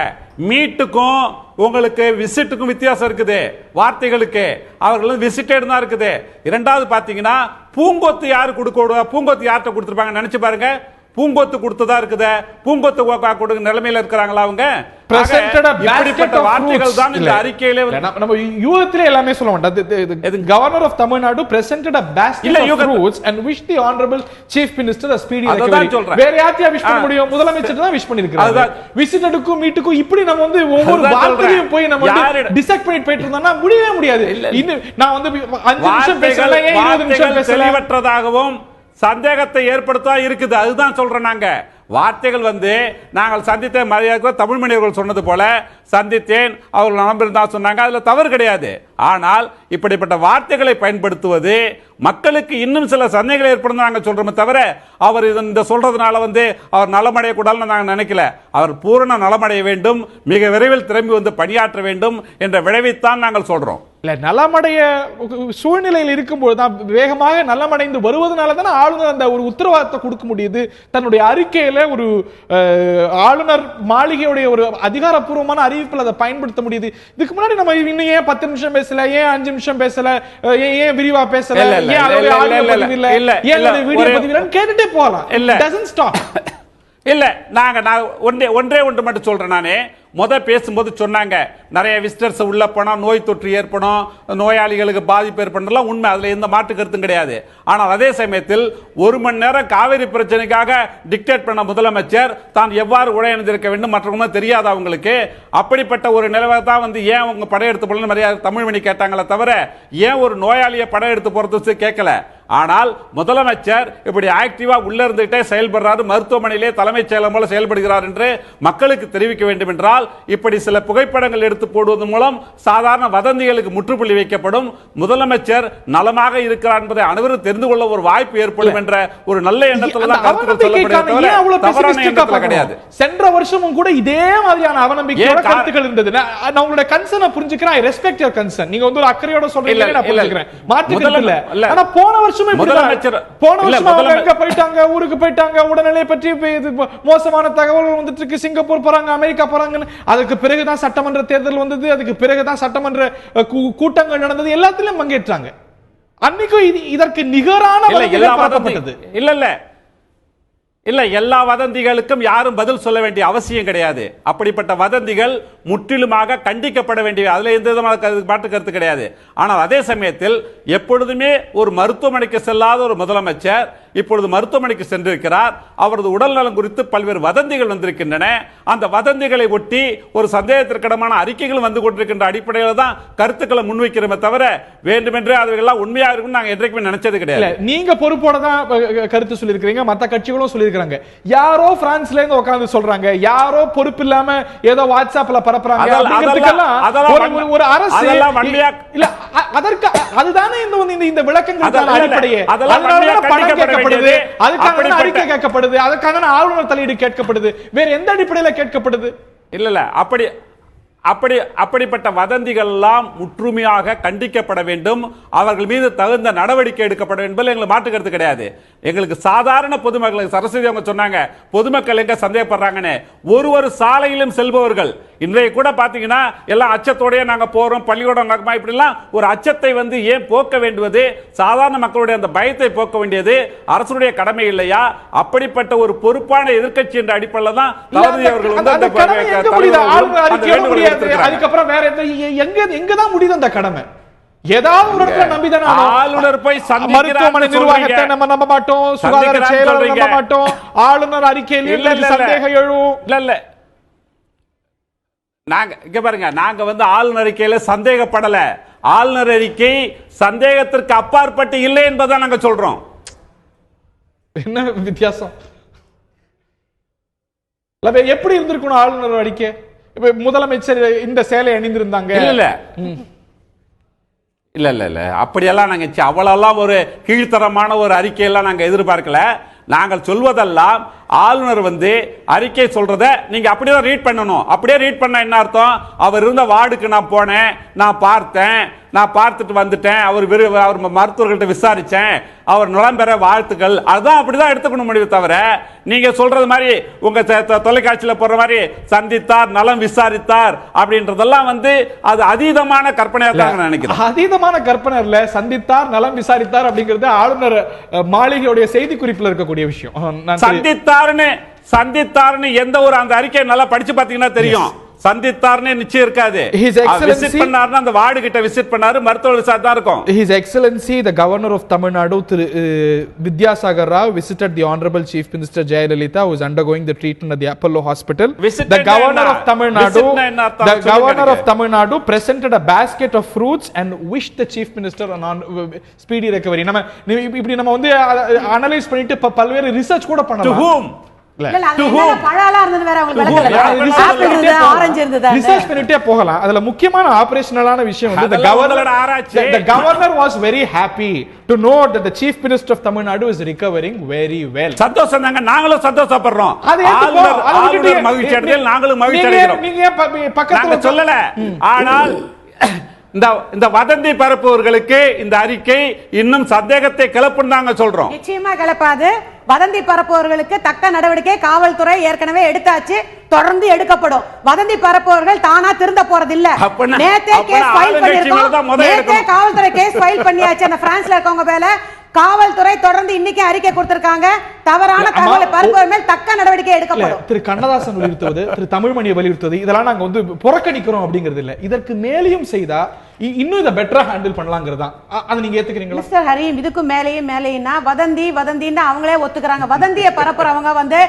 மீட்டுக்கும் உங்களுக்கு விசிட்டுக்கும் வித்தியாசம் இருக்குது. வார்த்தைகளுக்கு அவர்கள் விசிட்டேட் தான் இருக்குது. இரண்டாவது பார்த்தீங்கன்னா, பூங்கொத்து யாரு கொடுக்க, பூங்கொத்து யார்கிட்ட கொடுத்துருப்பாங்க நினைச்சு பாருங்க. பூங்கொத்து கொடுத்ததா இருக்குது. பூங்கொத்து கொடுக்க நிலைமையில இருக்கிறாங்களா அவங்க? வார்த்தைகள் தான் இந்த அறிக்கையில நம்ம யூகத்திலே எல்லாமே சொல்ல வேண்டாம். Governor of Tamil Nadu presented a basket of fruits and wished the honorable chief minister a speedy recovery. வேற யார்ட்டியா விஷ் பண்ண முடியும்? முதலமைச்சர் தான் விஷ் பண்ணிருக்காரு. விசிட்டடுக்கும் மீட்டுக்கும் இப்படி நம்ம வந்து ஒவ்வொரு வார்த்தையும் போய் நம்ம டிசெக்ட் பண்ணிட்டு போயிட்டு இருந்தோம்னா முடியவே முடியாது. நான் வந்து 5 நிமிஷம் பேசல, 20 நிமிஷம் பேசல, தெளிவற்றதாகவும் சந்தேகத்தை ஏற்படுத்தா இருக்குது. அதுதான் சொல்றோம். நாங்க வார்த்தைகள் வந்து நாங்கள் சந்தித்த மரியாதை தமிழ்மணி அவர்கள் சொன்னது போல சந்தித்தேன், அவர்கள் நம்பர் தான் சொன்னாங்க, அதுல தவறு கிடையாது. ஆனால் இப்படிப்பட்ட வார்த்தைகளை பயன்படுத்துவது மக்களுக்கு இன்னும் சில சந்தேகங்கள் ஏற்படும் நாங்கள் சொல்றோமே தவிர, அவர் இந்த சொல்றதுனால வந்து அவர் நலமடைய கூடாதுன்னு நாங்கள் நினைக்கல. அவர் பூரண நலமடைய வேண்டும், மிக விரைவில் திரும்பி வந்து பணியாற்ற வேண்டும் என்ற விளைவைத்தான் நாங்கள் சொல்றோம். இல்ல, நலமடைய சூழ்நிலையில் இருக்கும்போது தான் வேகமாக நலமடைந்து வருவதனால தானே ஆளுநர் அந்த ஒரு உத்தரவாதத்தை கொடுக்க முடியுது. தன்னுடைய அறிக்கையில ஒரு ஆளுநர் மாளிகையுடைய ஒரு அதிகாரப்பூர்வமான அறிவிப்பில் அதை பயன்படுத்த முடியுது. இதுக்கு முன்னாடி நம்ம இன்னும் ஏன் 10 நிமிஷம் பேசல, ஏன் 5 நிமிஷம் பேசல, ஏன் விரிவா பேசல, ஏன் அதோட ஆடியோ பதிவு இல்ல, ஏன் அதோட வீடியோ பதிவு இல்லன்னு கேட்டுட்டே போகலாம். doesn't stop. இல்ல, நான் ஒன்றே ஒன்று மட்டும் சொல்றேன். நானே பேசும்போது சொன்னாங்க, நிறைய விசிட்டர்ஸ் உள்ள போனா நோய் தொற்று ஏற்படும், நோயாளிகளுக்கு பாதிப்பு ஏற்படலாம். உண்மை, அதுல எந்த மாற்று கருத்தும் கிடையாது. ஆனால் அதே சமயத்தில் 1 மணி நேரம் காவிரி பிரச்சனைக்காக டிக்டேட் பண்ண முதலமைச்சர் தான் எவ்வாறு உழைந்திருக்க வேண்டும் மற்றவங்க தெரியாது அவங்களுக்கு. அப்படிப்பட்ட ஒரு நிலைமை தான் வந்து ஏன் உங்க படையெடுத்து போல மரியாதை தமிழ்மணி கேட்டாங்களே தவிர, ஏன் ஒரு நோயாளியை படையெடுத்து போறது கேட்கல. ஆனால் முதலமைச்சர் இப்படி ஆக்டிவா உள்ள இருந்துகிட்டே செயல்படுறாரு, மருத்துவமனையிலே தலைமைச் செயலர் போல செயல்படுகிறார் என்று மக்களுக்கு தெரிவிக்க வேண்டும் என்றால், இப்படி சில புகைப்படங்கள் எடுத்து போடுவதன் மூலம் சாதாரண வதந்திகளுக்கு முற்றுப்புள்ளி வைக்கப்படும். முதலமைச்சர் நலமாக இருக்கிறார் என்பதை அனைவரும் தெரிந்து கொள்ள ஒரு வாய்ப்பு ஏற்படும் என்ற ஒரு நல்ல எண்ணத்தில் தான் கருத்துக்கள் சொல்லப்படுகிறது கிடையாது. சென்ற வருஷமும் கூட இதே மாதிரியான அவநம்பிக்கையோட கருத்துக்கள் இருந்தது. நான் உங்களுடைய கன்சர்னை புரிஞ்சுக்கிறேன். I respect your concern. நீங்க வந்து ஒரு அக்கறையோட சொல்றீங்க, நான் புரிஞ்சுக்கிறேன். மாற்றுக்கிறது இல்ல. ஆனா போன வருஷமே முதலமைச்சர் எங்க போயிட்டாங்க, ஊருக்கு போயிட்டாங்க, உடல்நிலை பற்றி மோசமான தகவல்கள் வந்துட்டு இருக்கு, சிங்கப்பூர் போறாங்க, அமெரிக்கா போறாங்க. அதுக்கு பிறகுதான் சட்டமன்ற தேர்தல் வந்தது, அதுக்கு பிறகுதான் சட்டமன்ற கூட்டங்கள் நடந்தது, எல்லாத்திலும் பங்கேற்றாங்க. அன்னைக்கு இதற்கு நிகரான இல்ல எல்லா வதந்திகளுக்கும் யாரும் பதில் சொல்ல வேண்டிய அவசியம் கிடையாது. அப்படிப்பட்ட வதந்திகள் முற்றிலுமாக கண்டிக்கப்பட வேண்டிய, அதுல எந்த விதமான மாற்று கருத்து கிடையாது. ஆனால் அதே சமயத்தில் எப்பொழுதுமே ஒரு மருத்துவமனைக்கு செல்லாத ஒரு முதலமைச்சர் இப்பொழுது மருத்துவமனைக்கு சென்றிருக்கிறார். அவரது உடல் நலம் குறித்து பல்வேறு வதந்திகள் வந்திருக்கின்றன. அந்த வதந்திகளை ஒட்டி ஒரு சந்தேகத்திற்கிடமான அறிக்கைகள் வந்து கொண்டிருக்கின்ற அடிப்படையில் தான் கருத்துக்களை முன்வைக்கிறோமே தவிர, வேண்டுமென்றே அதுவெல்லாம் உண்மையா இருக்கும் நாங்க என்றைக்குமே நினைச்சது கிடையாது. நீங்க பொறுப்போட தான் கருத்து சொல்லியிருக்கிறீங்க, மற்ற கட்சிகளும் சொல்லியிருக்காங்க. யாரோ பிரான்ஸ்ல இருந்து உட்கார்ந்து சொல்றாங்க, யாரோ பொறுப்பு இல்லாம ஏதோ வாட்ஸ்அப்ல பரப்புறாங்க. ஒரு அரசு இல்ல, அதற்கு அதுதானே இந்த விளக்கங்கள் அடிப்படையே. அதுக்காக அறிக்கை கேட்கப்படுது, அதுக்காக ஆளுநர் தலையீடு கேட்கப்படுது. வேற எந்த அடிப்படையில கேட்கப்படுது? இல்ல அப்படிப்பட்ட வதந்திகள் எல்லாம் முற்றுமையாக கண்டிக்கப்பட வேண்டும். அவர்கள் மீது தகுந்த நடவடிக்கை எடுக்கப்பட வேண்டும் என்பதில் எங்களுக்கு மாற்று கருத்து கிடையாது. எங்களுக்கு சாதாரண பொதுமக்கள், சரஸ்வதி அவங்க சொன்னாங்க, பொதுமக்கள் எங்க சந்தேகப்படுறாங்கன்னு. ஒரு சாலையிலும் செல்பவர்கள் இன்றைய கூட பாத்தீங்கன்னா எல்லாம் அச்சத்தோடய நாங்க போறோம், பள்ளிக்கூடம் இப்படிலாம் ஒரு அச்சத்தை வந்து ஏன் போக்க வேண்டுவது? சாதாரண மக்களுடைய அந்த பயத்தை போக்க வேண்டியது அரசுடைய கடமை இல்லையா? அப்படிப்பட்ட ஒரு பொறுப்பான எதிர்க்கட்சி என்ற அடிப்படையில் தான் தளபதி அவர்கள் வந்து அதுக்கப்புறம் வேற எங்கதான் முடியுது அந்த கடமை? ஏதாவது ஒரு இடத்துல நம்பிதானே ஆளுநர் போய் மருத்துவமனை நிர்வாகத்தை நம்ம நம்ப மாட்டோம், சுகாதார செயலாளர் நம்ப மாட்டோம், ஆளுநர் அறிக்கையில் சந்தேகம் எழும். இல்ல நாங்க இங்க பாருங்க, நாங்க வந்து ஆளுநர் அறிக்கையில சந்தேகப்படல. ஆளுநர் அறிக்கை சந்தேகத்திற்கு அப்பாற்பட்டு இல்லை என்பதை நாங்க சொல்றோம். என்ன வித்தியாசம்? எப்படி இருந்திருக்கணும் ஆளுநர் அறிக்கை? இப்ப முதலமைச்சர் இந்த சேலை அணிந்திருந்தாங்க. இல்ல அப்படியெல்லாம் நாங்க அவ்வளவு ஒரு கீழ்த்தரமான ஒரு அறிக்கையெல்லாம் நாங்க எதிர்பார்க்கல. நாங்கள் சொல்வதெல்லாம் ஆளுநர் அறிக்கை சொல்றத நீங்க அப்படியே ரீட் பண்ணணும். அப்படியே ரீட் பண்ண என்ன அர்த்தம்? அவர் இருந்த வார்டுக்கு நான் போனேன், நான் பார்த்தேன், நான் பார்த்துட்டு வந்துட்டேன், அவர் மருத்துவர்கள்ட்ட விசாரிச்சேன், அவர் நலம் பெற வாழ்த்துக்கள், அதுதான் அப்படிதான் எடுத்துக்கணும் முடிவு. தவிர நீங்க சொல்றது மாதிரி உங்க தொலைக்காட்சியில போற மாதிரி சந்தித்தார், நலம் விசாரித்தார் அப்படின்றதெல்லாம் அது அதீதமான கற்பனையா தான் நினைக்கிறேன். அதீதமான கற்பனை இல்ல. சந்தித்தார், நலம் விசாரித்தார் அப்படிங்கிறது ஆளுநர் மாளிகையுடைய செய்தி குறிப்பில் இருக்கக்கூடிய விஷயம். சந்தித்தார்னு எந்த ஒரு அந்த அறிக்கையை நல்லா படிச்சு பாத்தீங்கன்னா தெரியும். சந்தித்தார்னே நிச்சயம் இருக்காது. விசிட் பண்ணாருன்னா அந்த வார்டு கிட்ட விசிட் பண்ணாரு, மருத்துவ விசாரித்தா இருக்கும். His Excellency the Governor of Tamil Nadu Vidyasagar Rao visited the Honorable Chief Minister Jayalalitha, who is undergoing the treatment at the Apollo Hospital. The Governor of Tamil Nadu presented a basket of fruits and wished the Chief Minister a speedy recovery. இப்படி நம்ம analyse பண்ணிட்டு பல்வேறு research கூட பண்ணலாம். To whom? போகலாம். அதுல முக்கியமான ஆபரேஷனலான விஷயம் the governor was very happy to know that the Chief Minister of Tamil Nadu is recovering very well. சந்தோஷம் தாங்க, நாங்களும் சந்தோஷப்படுறோம். ஆளுநர் மகிழ்ச்சி அடைதல், நாங்களும் மகிழ்ச்சி அடைகிறோம். நீங்க பக்கத்துல சொல்லல. ஆனால் இந்த வதந்தி பரப்புவர்களுக்கு இந்த அறிக்கை இன்னும் சந்தேகத்தை கிளப்புன்னு நாங்க சொல்றோம். நிச்சயமா கிளப்பாது. வதந்தி பரப்புவர்களுக்கு தக்க நடவடிக்கை காவல்துறை ஏற்கனவே எடுத்தாச்சு, தொடர்ந்து எடுக்கப்படும். வதந்தி பரப்புவர்கள் தானா திருந்த போறது இல்ல. நேத்தே கேஸ் ஃபைல் பண்ணிருக்கோம். நேத்தே காவல்துறை கேஸ் ஃபைல் பண்ணியாச்சு. அந்த பிரான்ஸ்ல இருக்கவங்க மேல காவல்துறை தொடர்ந்து இன்னைக்கு அறிக்கை கொடுத்திருக்காங்க. தவறான தகவலை பரப்புவர் மேல் தக்க நடவடிக்கை எடுக்கப்படும். திரு கண்ணதாசன் வலியுறுத்துவது, திரு தமிழ்மணியை வலியுறுத்துவது, இதெல்லாம் நாங்க புறக்கணிக்கிறோம் அப்படிங்கிறது இல்ல. இதற்கு மேலேயும் செய்தா இன்னும் இத பெட்டரா ஹேண்டில் பண்ணலாம்ங்கறதா. அதை நீங்க ஏத்துக்கிறீங்களா? மிஸ்டர் ஹரீம், இதுக்கு மேலேயும்னா வதந்தின்னு அவங்களே ஒத்துக்கறாங்க. வதந்தியை பரப்புறவங்க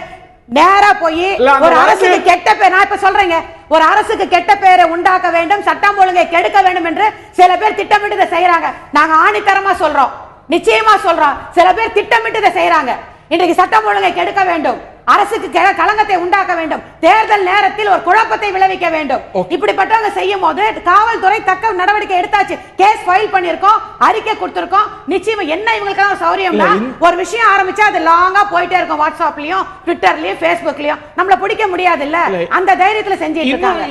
நேரா போய் ஒரு அரசுக்கு கெட்ட பேர், நான் இப்ப சொல்றேங்க, ஒரு அரசுக்கு கெட்ட பேரை உண்டாக்க வேண்டும், சட்டம் ஒழுங்கை கெடுக்க வேண்டும் என்று சில பேர் திட்டமிட்டு இதை செய்யறாங்க. நாங்க ஆணித்தரமா சொல்றோம், நிச்சயமா சொல்றோம். சில பேர் திட்டமிட்டு இதை செய்யறாங்க. இன்றைக்கு சட்டம் ஒழுங்கை கெடுக்க வேண்டும், அரசுக்கு களங்கத்தை உண்டாக்க வேண்டும், தேர்தல் நேரத்தில் ஒரு குழப்பத்தை விளைவிக்க வேண்டும். இப்படிப்பட்டவங்க செய்யும் போது காவல்துறை தக்க நடவடிக்கை எடுத்தாச்சு. கேஸ் ஃபைல் பண்ணிருக்கோம், அறிக்கை கொடுத்திருக்கோம். நிச்சயமா என்ன இவங்களுக்கு சௌரியம்னா ஒரு விஷயம் ஆரம்பிச்சா அது லாங்கா போயிட்டே இருக்கும். வாட்ஸ்அப்லயும், ட்விட்டர்லயும், ஃபேஸ்புக்லயும் நம்மள பிடிக்க முடியாது இல்ல. அந்த தைரியத்துல செஞ்சிட்டு இருக்காங்க.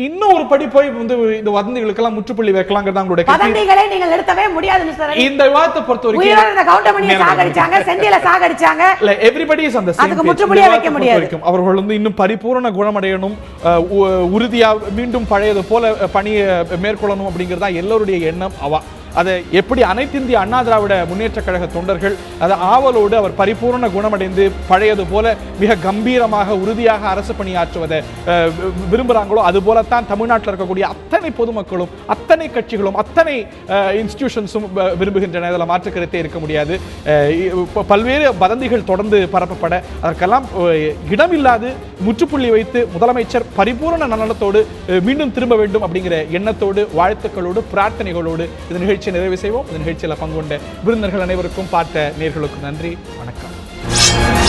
இன்னும் ஒரு படி போய் இந்த வதந்திகளுக்கு எல்லாம் முற்றுப்புள்ளி வைக்கலாம்ங்கறத உங்களுடைய வதந்திகளை நீங்க நிறுத்தவே முடியாது மிஸ்டர். இந்த விவாதத்தை பொறுத்தவரைக்கும் உயிரோட கவுண்டமணியை சாகடிச்சாங்க, செந்தில சாகடிச்சாங்க. Everybody is on the same. அவர்கள் இன்னும் பரிபூரண குணமடையணும், உறுதியா மீண்டும் பழையது போல பணியை மேற்கொள்ளணும் அப்படிங்கிறதா எல்லோருடைய எண்ணம். அதை எப்படி அனைத்து இந்திய அண்ணா திராவிட முன்னேற்ற கழக தொண்டர்கள் அதை ஆவலோடு அவர் பரிபூர்ண குணமடைந்து பழையது போல மிக கம்பீரமாக உறுதியாக அரசு பணியாற்றுவதை விரும்புகிறாங்களோ அது போலத்தான் தமிழ்நாட்டில் இருக்கக்கூடிய அத்தனை பொதுமக்களும், அத்தனை கட்சிகளும், அத்தனை இன்ஸ்டிடியூஷன்ஸும் விரும்புகின்றன. அதில் மாற்று கருத்தே இருக்க முடியாது. பல்வேறு வதந்திகள் தொடர்ந்து பரப்பப்பட அதற்கெல்லாம் இடமில்லாது முற்றுப்புள்ளி வைத்து முதலமைச்சர் பரிபூர்ண நலனத்தோடு மீண்டும் திரும்ப வேண்டும் அப்படிங்கிற எண்ணத்தோடு, வாழ்த்துக்களோடு, பிரார்த்தனைகளோடு இந்த நிகழ்ச்சியை நிறைவு செய்வோம். இந்த நிகழ்ச்சியில் பங்கு கொண்ட விருந்தினர்கள் அனைவருக்கும், பார்த்த நேயர்களுக்கும் நன்றி. வணக்கம்.